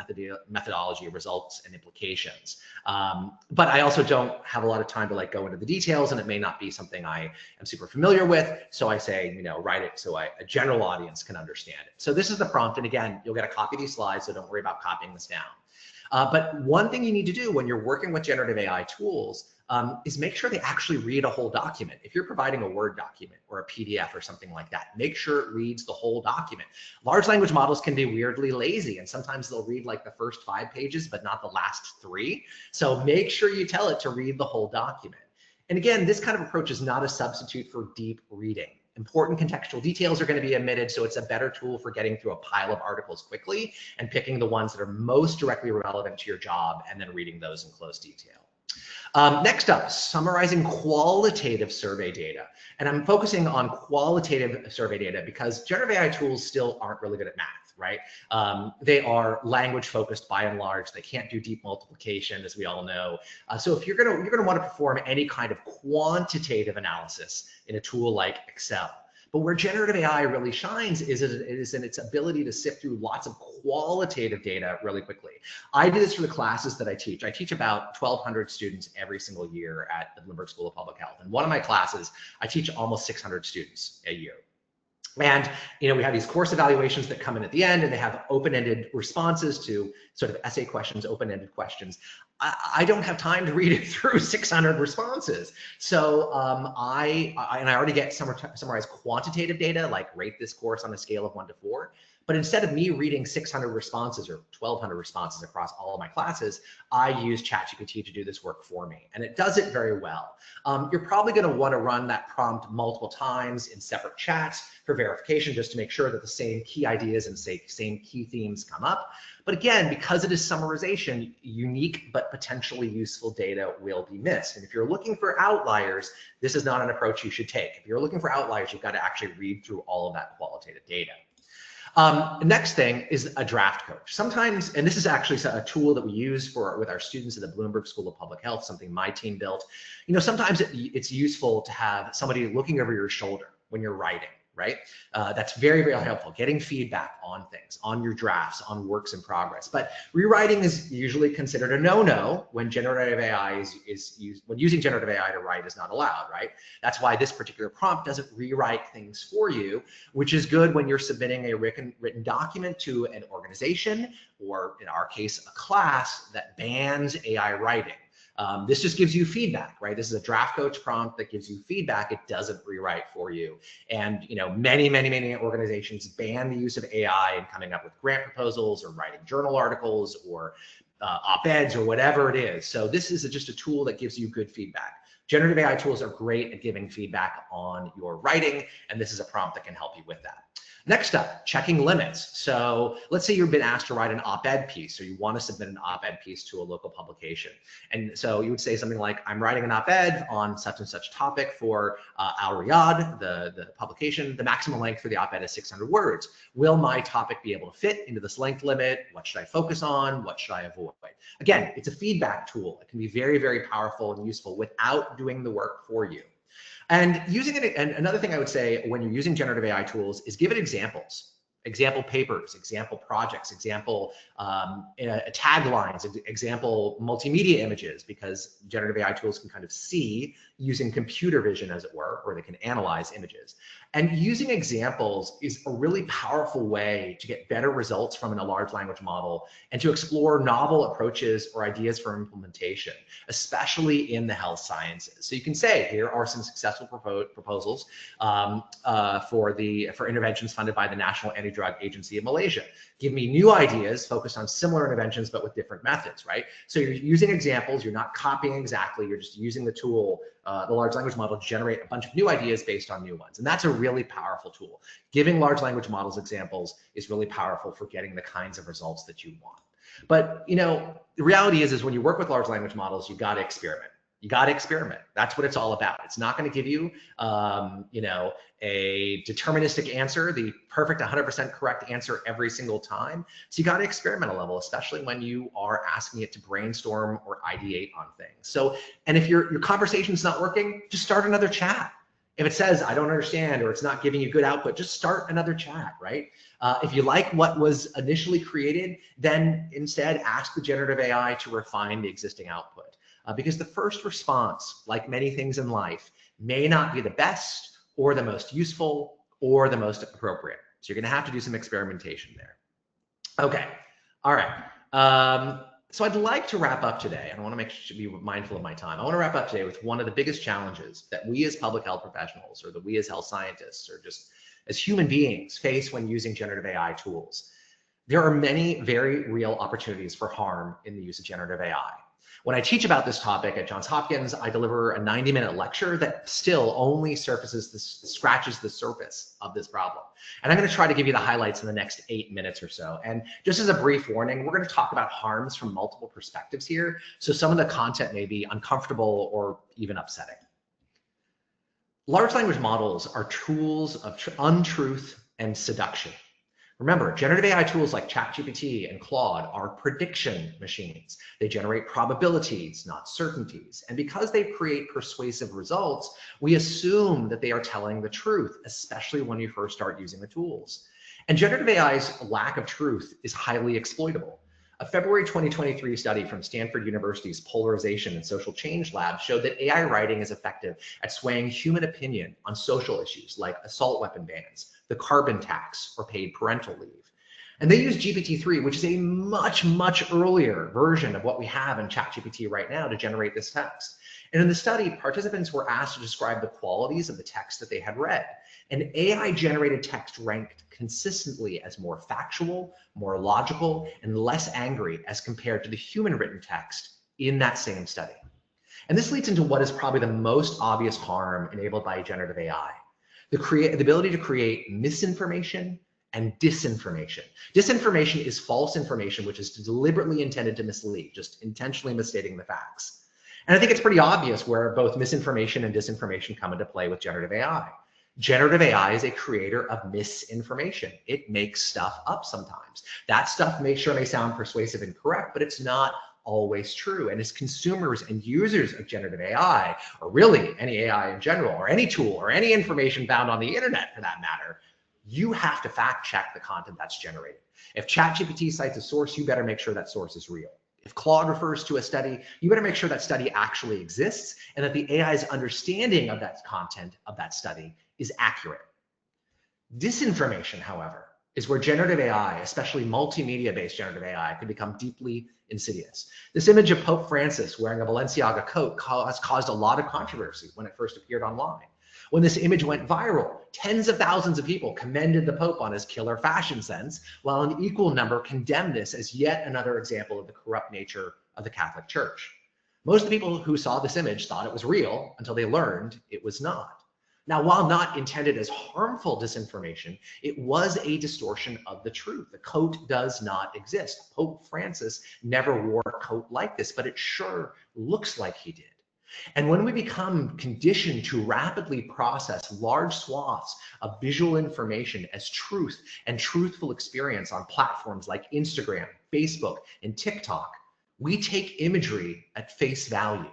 Speaker 2: methodology, results, and implications. But I also don't have a lot of time to go into the details, and it may not be something I am super familiar with. So I say, write it so a general audience can understand it. So this is the prompt, and again, you'll get a copy of these slides, so don't worry about copying this down. But one thing you need to do when you're working with generative AI tools is make sure they actually read a whole document. If you're providing a Word document or a PDF or something like that, make sure it reads the whole document. Large language models can be weirdly lazy, and sometimes they'll read like the first 5 pages, but not the last 3. So make sure you tell it to read the whole document. And again, this kind of approach is not a substitute for deep reading. Important contextual details are going to be omitted, so it's a better tool for getting through a pile of articles quickly and picking the ones that are most directly relevant to your job and then reading those in close detail. Next up, summarizing qualitative survey data. And I'm focusing on qualitative survey data because generative AI tools still aren't really good at math, right? They are language focused by and large. They can't do deep multiplication, as we all know. So if you're gonna want to perform any kind of quantitative analysis in a tool like Excel. But where generative AI really shines is in its ability to sift through lots of qualitative data really quickly. I do this for the classes that I teach. I teach about 1,200 students every single year at the Bloomberg School of Public Health. And one of my classes, I teach almost 600 students a year. And we have these course evaluations that come in at the end, and they have open-ended responses to sort of essay questions, open-ended questions. I don't have time to read it through 600 responses. So I already get summarized quantitative data, like rate this course on a scale of 1 to 4. But instead of me reading 600 responses or 1,200 responses across all of my classes, I use ChatGPT to do this work for me. And it does it very well. You're probably going to want to run that prompt multiple times in separate chats for verification, just to make sure that the same key ideas and same key themes come up. But again, because it is summarization, unique but potentially useful data will be missed. And if you're looking for outliers, this is not an approach you should take. If you're looking for outliers, you've got to actually read through all of that qualitative data. Next thing is a draft coach. Sometimes, and this is actually a tool that we use with our students at the Bloomberg School of Public Health, something my team built. Sometimes it's useful to have somebody looking over your shoulder when you're writing, right? That's very, very helpful, getting feedback on things, on your drafts, on works in progress. But rewriting is usually considered a no-no when generative AI is used, when using generative AI to write is not allowed, right? That's why this particular prompt doesn't rewrite things for you, which is good when you're submitting a written document to an organization, or in our case, a class that bans AI writing. This just gives you feedback, right? This is a draft coach prompt that gives you feedback. It doesn't rewrite for you. And many, many, many organizations ban the use of AI in coming up with grant proposals or writing journal articles or op-eds or whatever it is. So this is just a tool that gives you good feedback. Generative AI tools are great at giving feedback on your writing, and this is a prompt that can help you with that. Next up, checking limits. So let's say you've been asked to write an op-ed piece, or you want to submit an op-ed piece to a local publication. And so you would say something like, I'm writing an op-ed on such and such topic for Al Riyadh, the publication. The maximum length for the op-ed is 600 words. Will my topic be able to fit into this length limit? What should I focus on? What should I avoid? Again, it's a feedback tool. It can be very, very powerful and useful without doing the work for you. And using it, and another thing I would say when you're using generative AI tools is give it examples, example papers, example projects, example taglines, example multimedia images, because generative AI tools can kind of see using computer vision, as it were, or they can analyze images. And using examples is a really powerful way to get better results from a large language model and to explore novel approaches or ideas for implementation, especially in the health sciences. So you can say, here are some successful proposals for interventions funded by the National Anti-Drug Agency of Malaysia. Give me new ideas focused on similar interventions, but with different methods, right? So you're using examples, you're not copying exactly, you're just using the tool, the large language model, to generate a bunch of new ideas based on new ones. And that's a really powerful tool. Giving large language models examples is really powerful for getting the kinds of results that you want. But, you know, the reality is when you work with large language models, you got to experiment. You got to experiment. That's what it's all about. It's not going to give you, you know, a deterministic answer, the perfect 100% correct answer every single time. So you got to experiment a level, especially when you are asking it to brainstorm or ideate on things. So, and if your conversation's not working, just start another chat. If it says, I don't understand, or it's not giving you good output, just start another chat, right? If you like what was initially created, then instead ask the generative AI to refine the existing output. Because the first response, like many things in life, may not be the best or the most useful or the most appropriate. So you're gonna have to do some experimentation there. Okay, all right. So I'd like to wrap up today, and I wanna be mindful of my time. I wanna wrap up today with one of the biggest challenges that we as public health professionals, or that we as health scientists, or just as human beings face when using generative AI tools. There are many very real opportunities for harm in the use of generative AI. When I teach about this topic at Johns Hopkins, I deliver a 90-minute lecture that still only scratches the surface of this problem. And I'm going to try to give you the highlights in the next 8 minutes or so. And just as a brief warning, we're going to talk about harms from multiple perspectives here. So some of the content may be uncomfortable or even upsetting. Large language models are tools of untruth and seduction. Remember, generative AI tools like ChatGPT and Claude are prediction machines. They generate probabilities, not certainties. And because they create persuasive results, we assume that they are telling the truth, especially when you first start using the tools. And generative AI's lack of truth is highly exploitable. A February 2023 study from Stanford University's Polarization and Social Change Lab showed that AI writing is effective at swaying human opinion on social issues like assault weapon bans, the carbon tax, or paid parental leave. And they use GPT-3, which is a much, much earlier version of what we have in ChatGPT right now, to generate this text. And in the study, participants were asked to describe the qualities of the text that they had read. And AI-generated text ranked consistently as more factual, more logical, and less angry as compared to the human-written text in that same study. And this leads into what is probably the most obvious harm enabled by generative AI. The ability to create misinformation and disinformation. Disinformation is false information which is deliberately intended to mislead, just intentionally misstating the facts. And I think it's pretty obvious where both misinformation and disinformation come into play with generative AI. Generative AI is a creator of misinformation. It makes stuff up sometimes. That stuff may sound persuasive and correct, but it's not always true. And as consumers and users of generative AI, or really any AI in general, or any tool, or any information found on the internet for that matter, you have to fact check the content that's generated. If ChatGPT cites a source, you better make sure that source is real. If Claude refers to a study, you better make sure that study actually exists and that the AI's understanding of that content of that study is accurate. Disinformation, however, is where generative AI, especially multimedia-based generative AI, can become deeply insidious. This image of Pope Francis wearing a Balenciaga coat has caused a lot of controversy when it first appeared online. When this image went viral, tens of thousands of people commended the Pope on his killer fashion sense, while an equal number condemned this as yet another example of the corrupt nature of the Catholic Church. Most people who saw this image thought it was real until they learned it was not. Now, while not intended as harmful disinformation, it was a distortion of the truth. The coat does not exist. Pope Francis never wore a coat like this, but it sure looks like he did. And when we become conditioned to rapidly process large swaths of visual information as truth and truthful experience on platforms like Instagram, Facebook, and TikTok, we take imagery at face value.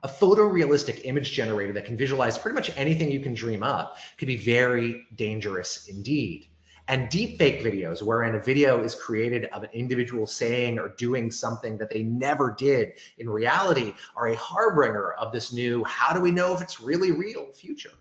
Speaker 2: A photorealistic image generator that can visualize pretty much anything you can dream up could be very dangerous indeed. And deepfake videos, wherein a video is created of an individual saying or doing something that they never did in reality, are a harbinger of this new, how do we know if it's really real future?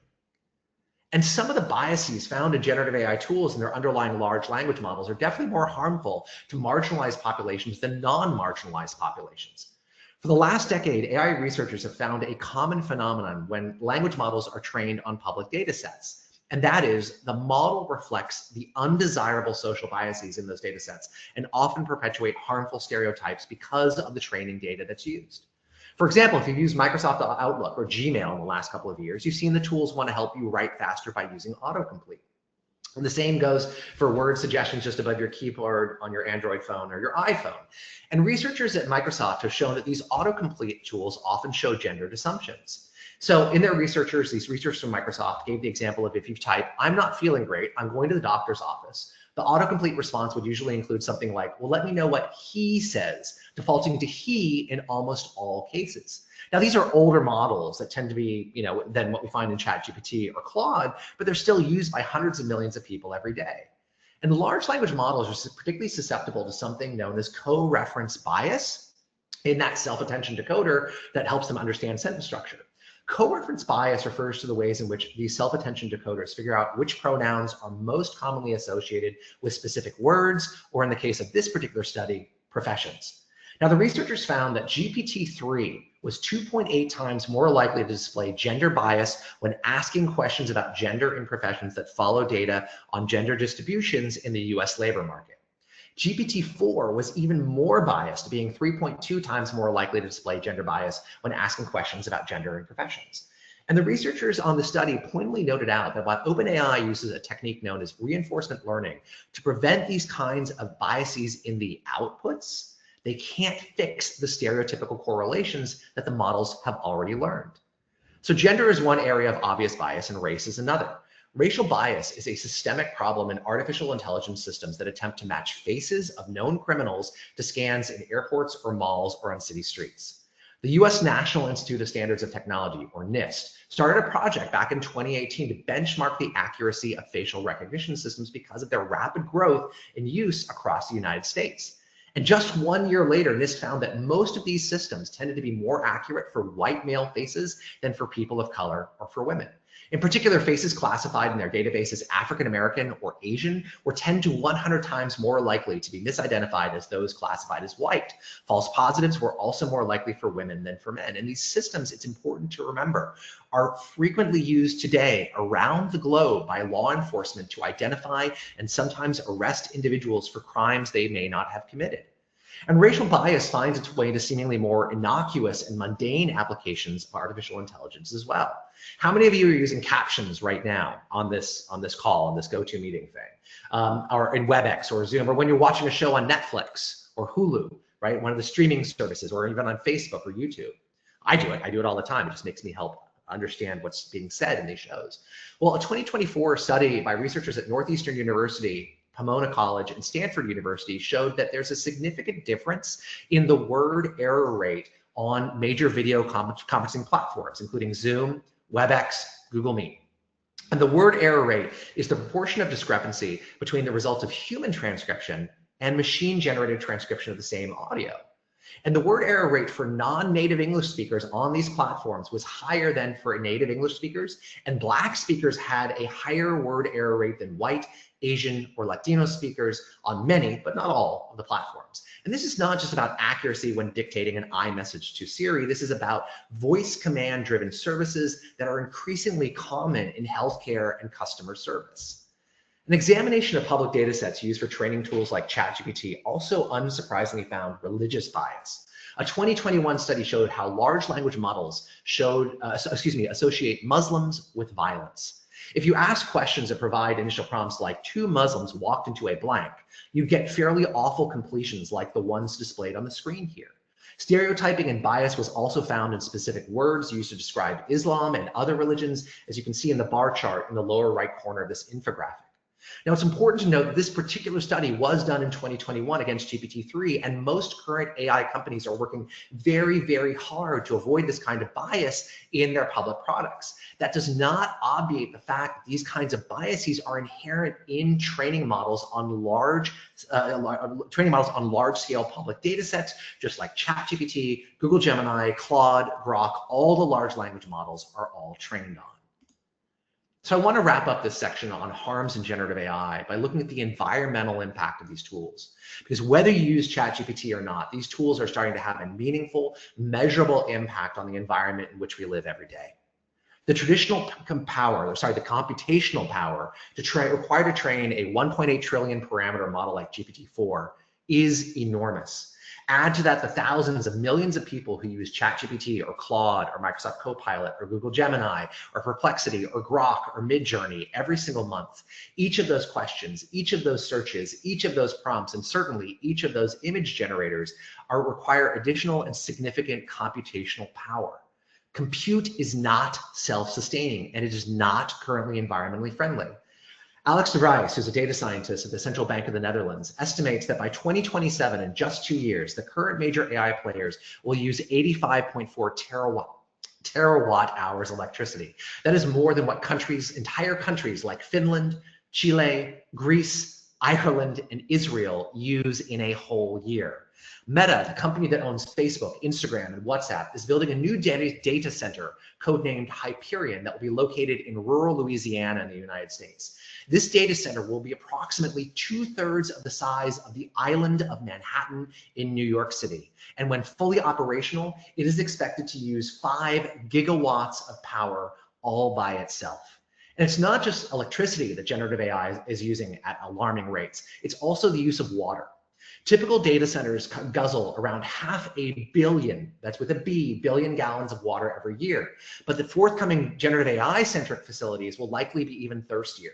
Speaker 2: And some of the biases found in generative AI tools and their underlying large language models are definitely more harmful to marginalized populations than non-marginalized populations. For the last decade, AI researchers have found a common phenomenon when language models are trained on public data sets. And that is, the model reflects the undesirable social biases in those data sets and often perpetuate harmful stereotypes because of the training data that's used. For example, if you've used Microsoft Outlook or Gmail in the last couple of years, you've seen the tools want to help you write faster by using autocomplete. And the same goes for word suggestions just above your keyboard on your Android phone or your iPhone. And researchers at Microsoft have shown that these autocomplete tools often show gendered assumptions. So in their researchers, these researchers from Microsoft gave the example of if you type, "I'm not feeling great, I'm going to the doctor's office," the autocomplete response would usually include something like, "Well, let me know what he says," defaulting to he in almost all cases. Now, these are older models that tend to be, than what we find in ChatGPT or Claude, but they're still used by hundreds of millions of people every day. And large language models are particularly susceptible to something known as co-reference bias in that self-attention decoder that helps them understand sentence structure. Co-reference bias refers to the ways in which these self-attention decoders figure out which pronouns are most commonly associated with specific words, or in the case of this particular study, professions. Now, the researchers found that GPT-3 was 2.8 times more likely to display gender bias when asking questions about gender in professions that follow data on gender distributions in the US labor market. GPT-4 was even more biased, being 3.2 times more likely to display gender bias when asking questions about gender in professions. And the researchers on the study pointedly noted out that while OpenAI uses a technique known as reinforcement learning to prevent these kinds of biases in the outputs, they can't fix the stereotypical correlations that the models have already learned. So gender is one area of obvious bias and race is another. Racial bias is a systemic problem in artificial intelligence systems that attempt to match faces of known criminals to scans in airports or malls or on city streets. The US National Institute of Standards of Technology, or NIST, started a project back in 2018 to benchmark the accuracy of facial recognition systems because of their rapid growth in use across the United States. And just 1 year later, NIST found that most of these systems tended to be more accurate for white male faces than for people of color or for women. In particular, faces classified in their database as African American or Asian were 10 to 100 times more likely to be misidentified as those classified as white. False positives were also more likely for women than for men. And these systems, it's important to remember, are frequently used today around the globe by law enforcement to identify and sometimes arrest individuals for crimes they may not have committed. And racial bias finds its way to seemingly more innocuous and mundane applications of artificial intelligence as well. How many of you are using captions right now on this call, on this GoToMeeting thing, or in WebEx or Zoom, or when you're watching a show on Netflix or Hulu, right? One of the streaming services, or even on Facebook or YouTube. I do it all the time. It just makes me help understand what's being said in these shows. Well, a 2024 study by researchers at Northeastern University, Pomona College, and Stanford University showed that there's a significant difference in the word error rate on major video conferencing platforms, including Zoom, WebEx, Google Meet. And the word error rate is the proportion of discrepancy between the results of human transcription and machine-generated transcription of the same audio. And the word error rate for non-native English speakers on these platforms was higher than for native English speakers, and Black speakers had a higher word error rate than white, Asian, or Latino speakers on many, but not all, of the platforms. And this is not just about accuracy when dictating an iMessage to Siri. This is about voice command-driven services that are increasingly common in healthcare and customer service. An examination of public data sets used for training tools like ChatGPT also unsurprisingly found religious bias. A 2021 study showed how large language models associate Muslims with violence. If you ask questions that provide initial prompts like two Muslims walked into a blank, you get fairly awful completions like the ones displayed on the screen here. Stereotyping and bias was also found in specific words used to describe Islam and other religions, as you can see in the bar chart in the lower right corner of this infographic. Now, it's important to note that this particular study was done in 2021 against GPT-3, and most current AI companies are working very, very hard to avoid this kind of bias in their public products. That does not obviate the fact that these kinds of biases are inherent in training models on large-scale public data sets, just like ChatGPT, Google Gemini, Claude, Grok. All the large language models are all trained on. So I want to wrap up this section on harms in generative AI by looking at the environmental impact of these tools. Because whether you use ChatGPT or not, these tools are starting to have a meaningful, measurable impact on the environment in which we live every day. The computational power required to train a 1.8 trillion parameter model like GPT-4 is enormous. Add to that the thousands of millions of people who use ChatGPT or Claude or Microsoft Copilot or Google Gemini or Perplexity or Grok or Midjourney every single month. Each of those questions, each of those searches, each of those prompts, and certainly each of those image generators require additional and significant computational power. Compute is not self-sustaining, and it is not currently environmentally friendly. Alex de Vries, who's a data scientist at the Central Bank of the Netherlands, estimates that by 2027, in just 2 years, the current major AI players will use 85.4 terawatt hours electricity. That is more than what entire countries like Finland, Chile, Greece, Ireland, and Israel use in a whole year. Meta, the company that owns Facebook, Instagram, and WhatsApp, is building a new data center codenamed Hyperion that will be located in rural Louisiana in the United States. This data center will be approximately 2/3 of the size of the island of Manhattan in New York City. And when fully operational, it is expected to use 5 gigawatts of power all by itself. And it's not just electricity that generative AI is using at alarming rates. It's also the use of water. Typical data centers guzzle around 500 million, that's with a B, billion gallons of water every year. But the forthcoming generative AI-centric facilities will likely be even thirstier.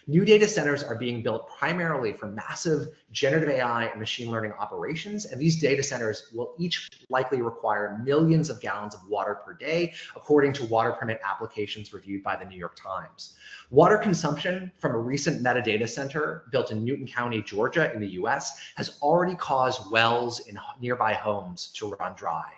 Speaker 2: New data centers are being built primarily for massive generative AI and machine learning operations, and these data centers will each likely require millions of gallons of water per day, according to water permit applications reviewed by the New York Times. Water consumption from a recent metadata center built in Newton County, Georgia in the US, has already caused wells in nearby homes to run dry.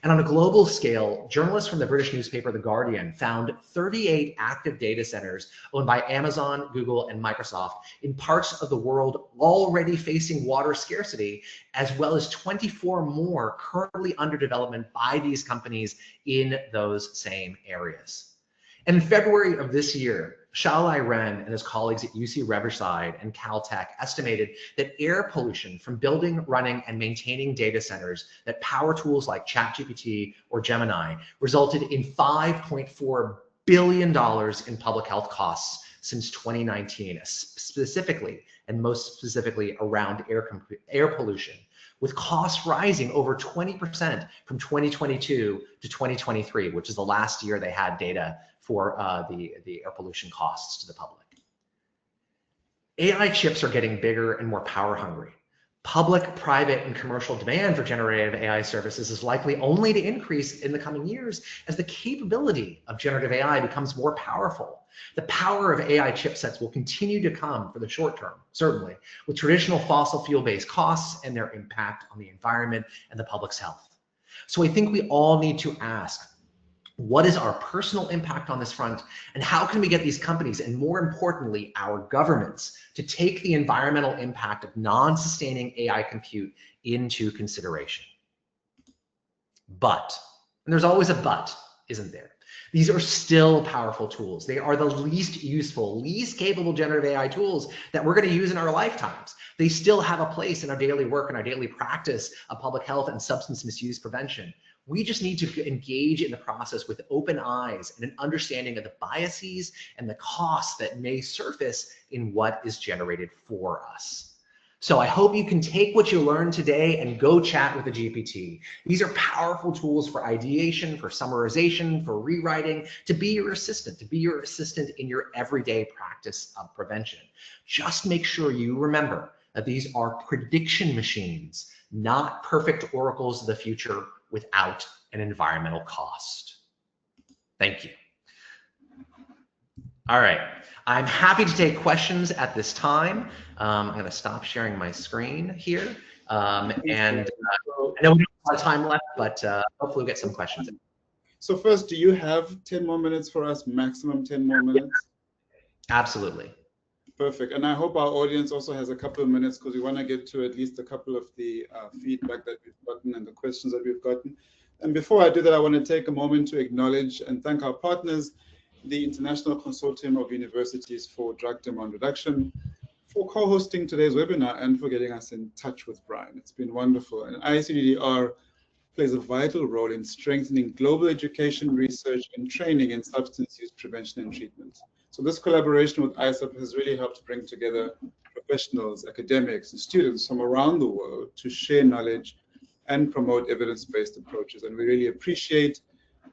Speaker 2: And on a global scale, journalists from the British newspaper The Guardian found 38 active data centers owned by Amazon, Google, and Microsoft in parts of the world already facing water scarcity, as well as 24 more currently under development by these companies in those same areas. And in February of this year, Xiaolai Ren and his colleagues at UC Riverside and Caltech estimated that air pollution from building, running, and maintaining data centers that power tools like ChatGPT or Gemini resulted in $5.4 billion in public health costs since 2019, specifically, and most specifically around air pollution, with costs rising over 20% from 2022 to 2023, which is the last year they had data for the air pollution costs to the public. AI chips are getting bigger and more power hungry. Public, private, and commercial demand for generative AI services is likely only to increase in the coming years as the capability of generative AI becomes more powerful. The power of AI chipsets will continue to come for the short term, certainly, with traditional fossil fuel-based costs and their impact on the environment and the public's health. So I think we all need to ask, what is our personal impact on this front, and how can we get these companies, and more importantly, our governments, to take the environmental impact of non-sustaining AI compute into consideration? But, and there's always a but, isn't there? These are still powerful tools. They are the least useful, least capable generative AI tools that we're going to use in our lifetimes. They still have a place in our daily work and our daily practice of public health and substance misuse prevention. We just need to engage in the process with open eyes and an understanding of the biases and the costs that may surface in what is generated for us. So I hope you can take what you learned today and go chat with a GPT. These are powerful tools for ideation, for summarization, for rewriting, to be your assistant in your everyday practice of prevention. Just make sure you remember that these are prediction machines, not perfect oracles of the future without an environmental cost. Thank you. All right, I'm happy to take questions at this time. I'm going to stop sharing my screen here. And I know we don't have a lot of time left, but hopefully we'll get some questions.
Speaker 1: So first, do you have 10 more minutes for us, maximum 10 more minutes?
Speaker 2: Absolutely.
Speaker 1: Perfect. And I hope our audience also has a couple of minutes because we want to get to at least a couple of the feedback that we've gotten and the questions that we've gotten. And before I do that, I want to take a moment to acknowledge and thank our partners, the International Consortium of Universities for Drug Demand Reduction, for co-hosting today's webinar and for getting us in touch with Brian. It's been wonderful. And ICUDDR plays a vital role in strengthening global education, research, and training in substance use prevention and treatment. So this collaboration with ISSUP has really helped bring together professionals, academics, and students from around the world to share knowledge and promote evidence-based approaches. And we really appreciate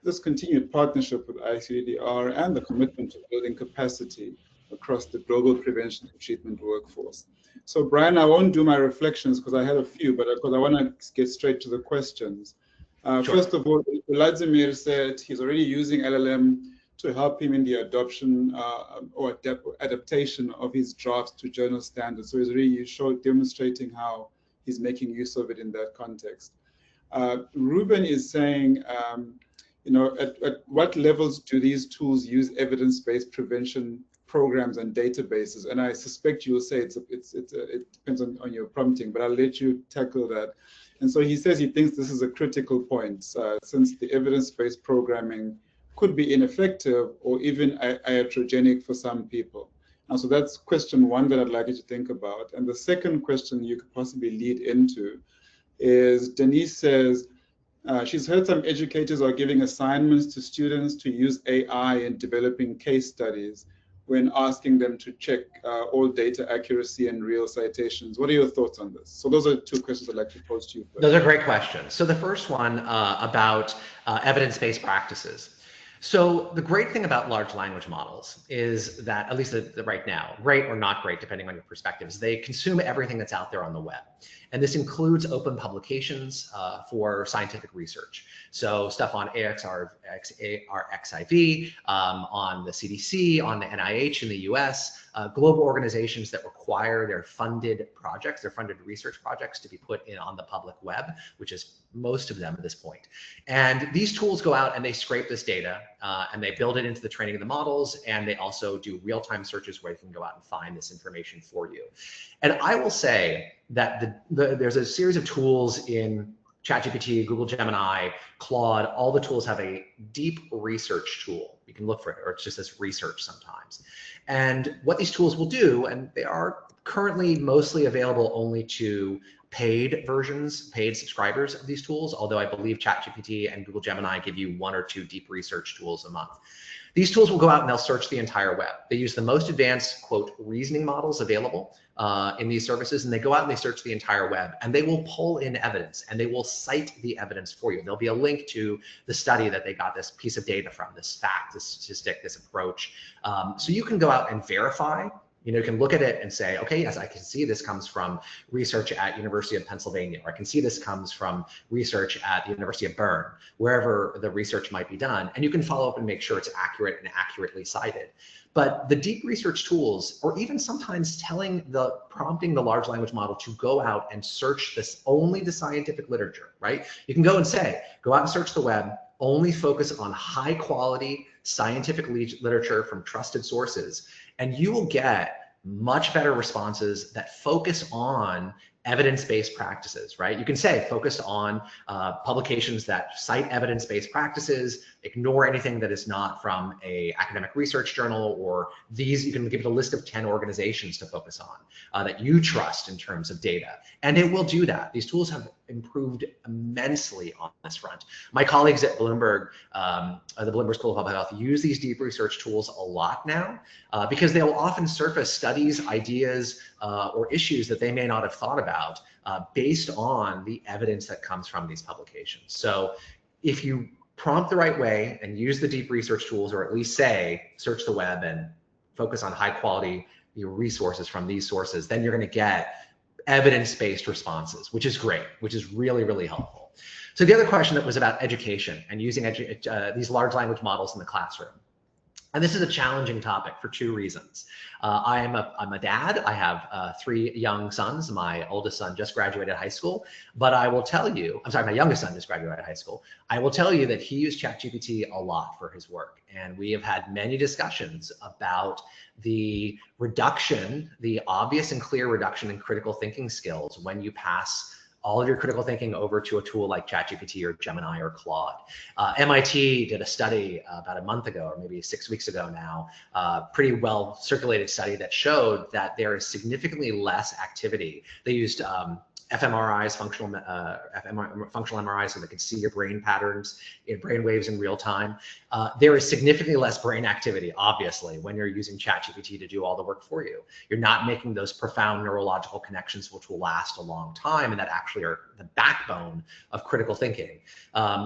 Speaker 1: this continued partnership with ICUDDR and the commitment to building capacity across the global prevention and treatment workforce. So Brian, I won't do my reflections because I had a few, but because I want to get straight to the questions. Sure. First of all, Vladimir said he's already using LLM to help him in the adoption or adaptation of his drafts to journal standards. So he's really demonstrating how he's making use of it in that context. Ruben is saying, you know, at what levels do these tools use evidence-based prevention programs and databases? And I suspect you will say it depends on your prompting, but I'll let you tackle that. And so he says he thinks this is a critical point since the evidence-based programming could be ineffective or even iatrogenic for some people. And so that's question one that I'd like you to think about. And the second question you could possibly lead into is Denise says, she's heard some educators are giving assignments to students to use AI in developing case studies when asking them to check all data accuracy and real citations. What are your thoughts on this? So those are two questions I'd like to pose to you first.
Speaker 2: Those are great questions. So the first one about evidence-based practices. So the great thing about large language models is that, at least right now, great or not great, depending on your perspectives, they consume everything that's out there on the web. And this includes open publications for scientific research. So stuff on AXRXIV, on the CDC, on the NIH in the US, global organizations that require their funded projects, their funded research projects to be put in on the public web, which is most of them at this point. And these tools go out and they scrape this data and they build it into the training of the models. And they also do real-time searches where you can go out and find this information for you. And I will say that there's a series of tools in ChatGPT, Google Gemini, Claude. All the tools have a deep research tool. You can look for it, or it's just this research sometimes. And what these tools will do, and they are currently mostly available only to paid versions, paid subscribers of these tools, although I believe ChatGPT and Google Gemini give you 1 or 2 deep research tools a month. These tools will go out and they'll search the entire web. They use the most advanced, quote, reasoning models available in these services, and they go out and they search the entire web, and they will pull in evidence, and they will cite the evidence for you. There'll be a link to the study that they got this piece of data from, this fact, this statistic, this approach. So you can go out and verify. You know, you can look at it and say, okay, yes, I can see this comes from research at University of Pennsylvania, or I can see this comes from research at the University of Bern, wherever the research might be done. And you can follow up and make sure it's accurate and accurately cited. But the deep research tools, or even sometimes prompting the large language model to go out and search only the scientific literature, right? You can go and say, go out and search the web, only focus on high quality scientific literature from trusted sources, and you will get much better responses that focus on evidence-based practices, right? You can say focus on publications that cite evidence-based practices, ignore anything that is not from a academic research journal, or these, you can give it a list of 10 organizations to focus on that you trust in terms of data. And it will do that. These tools have improved immensely on this front. My colleagues at Bloomberg, the Bloomberg School of Public Health, use these deep research tools a lot now because they will often surface studies, ideas, or issues that they may not have thought about based on the evidence that comes from these publications. So if you prompt the right way and use the deep research tools, or at least say, search the web and focus on high quality resources from these sources, then you're going to get evidence-based responses, which is great, which is really, really helpful. So the other question that was about education and using these large language models in the classroom. And this is a challenging topic for two reasons. I'm a dad. I have 3 young sons. My oldest son just graduated high school, but I will tell you, I'm sorry, my youngest son just graduated high school. I will tell you that he used ChatGPT a lot for his work. And we have had many discussions about the reduction, the obvious and clear reduction in critical thinking skills when you pass all of your critical thinking over to a tool like ChatGPT or Gemini or Claude. MIT did a study about a month ago, or maybe 6 weeks ago now, pretty well circulated study that showed that there is significantly less activity. They used fMRIs, functional MRIs, so they could see your brain patterns, brain waves in real time. There is significantly less brain activity, obviously, when you're using ChatGPT to do all the work for you. You're not making those profound neurological connections which will last a long time and that actually are the backbone of critical thinking.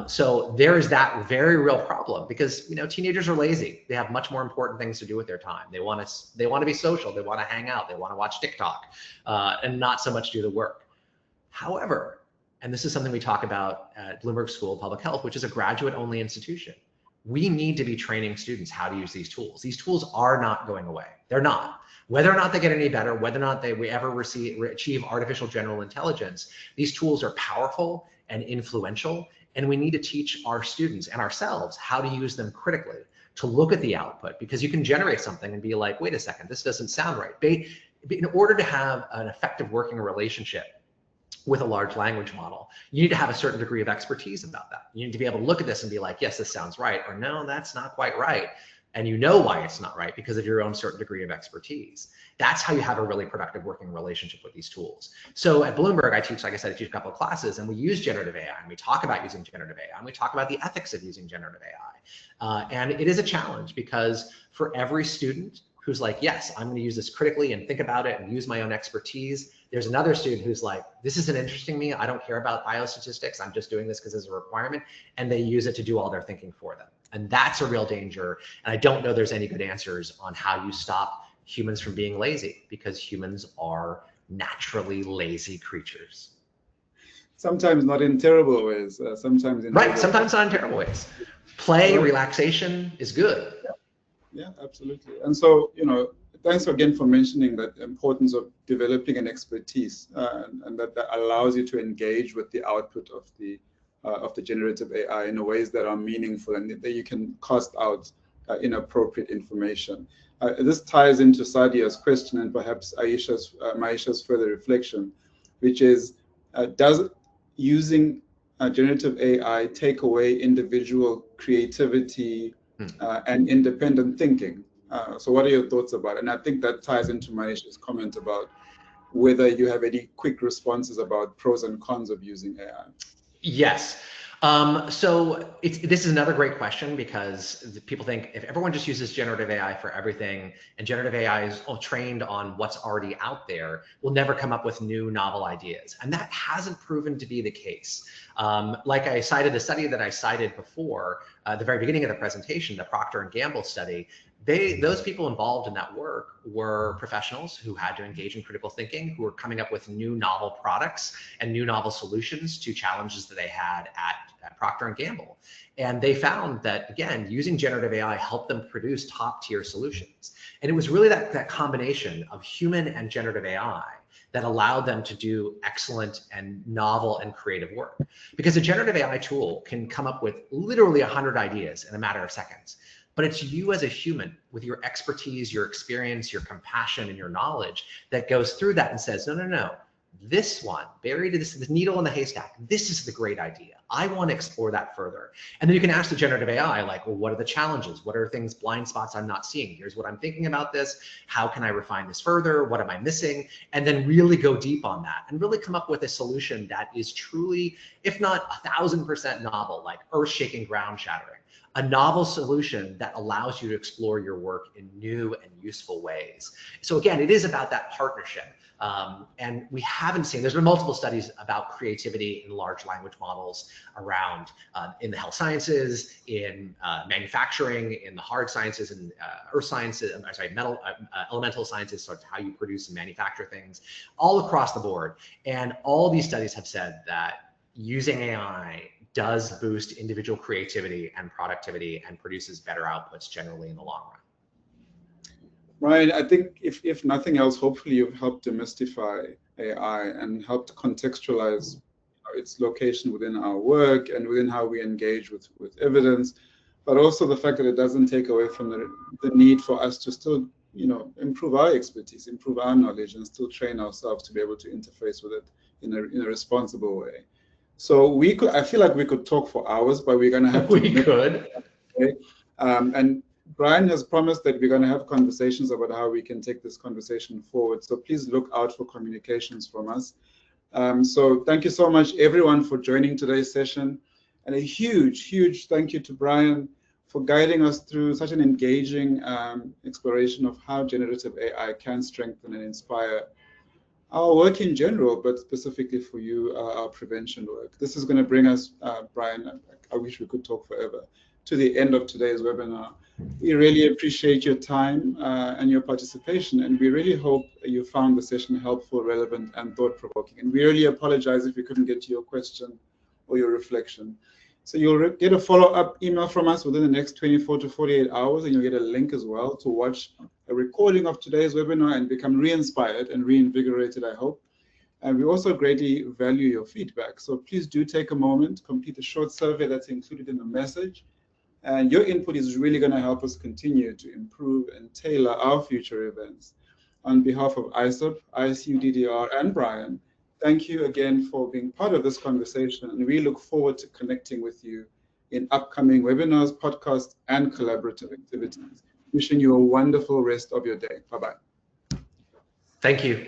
Speaker 2: So there is that very real problem because teenagers are lazy. They have much more important things to do with their time. They want to be social. They want to hang out. They want to watch TikTok and not so much do the work. However, and this is something we talk about at Bloomberg School of Public Health, which is a graduate-only institution, we need to be training students how to use these tools. These tools are not going away. They're not. Whether or not they get any better, whether or not we ever achieve artificial general intelligence, these tools are powerful and influential, and we need to teach our students and ourselves how to use them critically, to look at the output, because you can generate something and be like, wait a second, this doesn't sound right. In order to have an effective working relationship with a large language model, you need to have a certain degree of expertise about that. You need to be able to look at this and be like, yes, this sounds right, or no, that's not quite right. And you know why it's not right because of your own certain degree of expertise. That's how you have a really productive working relationship with these tools. So at Bloomberg, I teach, like I said, I teach a couple of classes and we use generative AI and we talk about using generative AI and we talk about the ethics of using generative AI. And it is a challenge because for every student who's like, yes, I'm going to use this critically and think about it and use my own expertise, there's another student who's like, this isn't interesting me. I don't care about biostatistics. I'm just doing this because it's a requirement. And they use it to do all their thinking for them. And that's a real danger. And I don't know there's any good answers on how you stop humans from being lazy, because humans are naturally lazy creatures.
Speaker 1: Sometimes not in terrible ways. Sometimes in
Speaker 2: right. Sometimes not in terrible ways. Play, relaxation is good.
Speaker 1: Yeah, absolutely. And so, thanks again for mentioning that importance of developing an expertise and that allows you to engage with the output of the generative AI in ways that are meaningful and that you can cast out inappropriate information. This ties into Sadia's question and perhaps Maisha's further reflection, which is, does using generative AI take away individual creativity and independent thinking? So what are your thoughts about it? And I think that ties into Maisha's comment about whether you have any quick responses about pros and cons of using AI.
Speaker 2: Yes. So this is another great question because people think if everyone just uses generative AI for everything and generative AI is all trained on what's already out there, we'll never come up with new novel ideas. And that hasn't proven to be the case. Like I cited the study that I cited before, at the very beginning of the presentation, the Procter & Gamble study, those people involved in that work were professionals who had to engage in critical thinking, who were coming up with new novel products and new novel solutions to challenges that they had at Procter & Gamble. And they found that, again, using generative AI helped them produce top-tier solutions. And it was really that combination of human and generative AI that allowed them to do excellent and novel and creative work. Because a generative AI tool can come up with literally 100 ideas in a matter of seconds. But it's you as a human with your expertise, your experience, your compassion, and your knowledge that goes through that and says, no, this one, buried in this needle in the haystack, this is the great idea. I want to explore that further. And then you can ask the generative AI, like, well, what are the challenges? What are things, blind spots I'm not seeing? Here's what I'm thinking about this. How can I refine this further? What am I missing? And then really go deep on that and really come up with a solution that is truly, if not 1,000% novel, like earth-shaking, ground-shattering. A novel solution that allows you to explore your work in new and useful ways. So again, it is about that partnership. And we haven't seen, there's been multiple studies about creativity in large language models around in the health sciences, in manufacturing, in the hard sciences, and earth sciences, elemental sciences, so how you produce and manufacture things, all across the board. And all these studies have said that using AI does boost individual creativity and productivity and produces better outputs generally in the long run.
Speaker 1: Right. I think if nothing else, hopefully you've helped demystify AI and helped contextualize its location within our work and within how we engage with evidence, but also the fact that it doesn't take away from the need for us to still, improve our expertise, improve our knowledge, and still train ourselves to be able to interface with it in a responsible way. So I feel like we could talk for hours, but we're going to have to.
Speaker 2: We could.
Speaker 1: And Brian has promised that we're going to have conversations about how we can take this conversation forward. So please look out for communications from us. So thank you so much, everyone, for joining today's session. And a huge, huge thank you to Brian for guiding us through such an engaging exploration of how generative AI can strengthen and inspire our work in general, but specifically for you, our prevention work. This is going to bring us, Brian, I wish we could talk forever, to the end of today's webinar. We really appreciate your time and your participation, and we really hope you found the session helpful, relevant, and thought-provoking. And we really apologize if we couldn't get to your question or your reflection. So you'll get a follow-up email from us within the next 24 to 48 hours, and you'll get a link as well to watch a recording of today's webinar and become re-inspired and reinvigorated, I hope. And we also greatly value your feedback. So please do take a moment, complete a short survey that's included in the message. And your input is really going to help us continue to improve and tailor our future events. On behalf of ISSUP, ICUDDR, and Brian, thank you again for being part of this conversation. And we look forward to connecting with you in upcoming webinars, podcasts, and collaborative activities. Wishing you a wonderful rest of your day. Bye-bye.
Speaker 2: Thank you.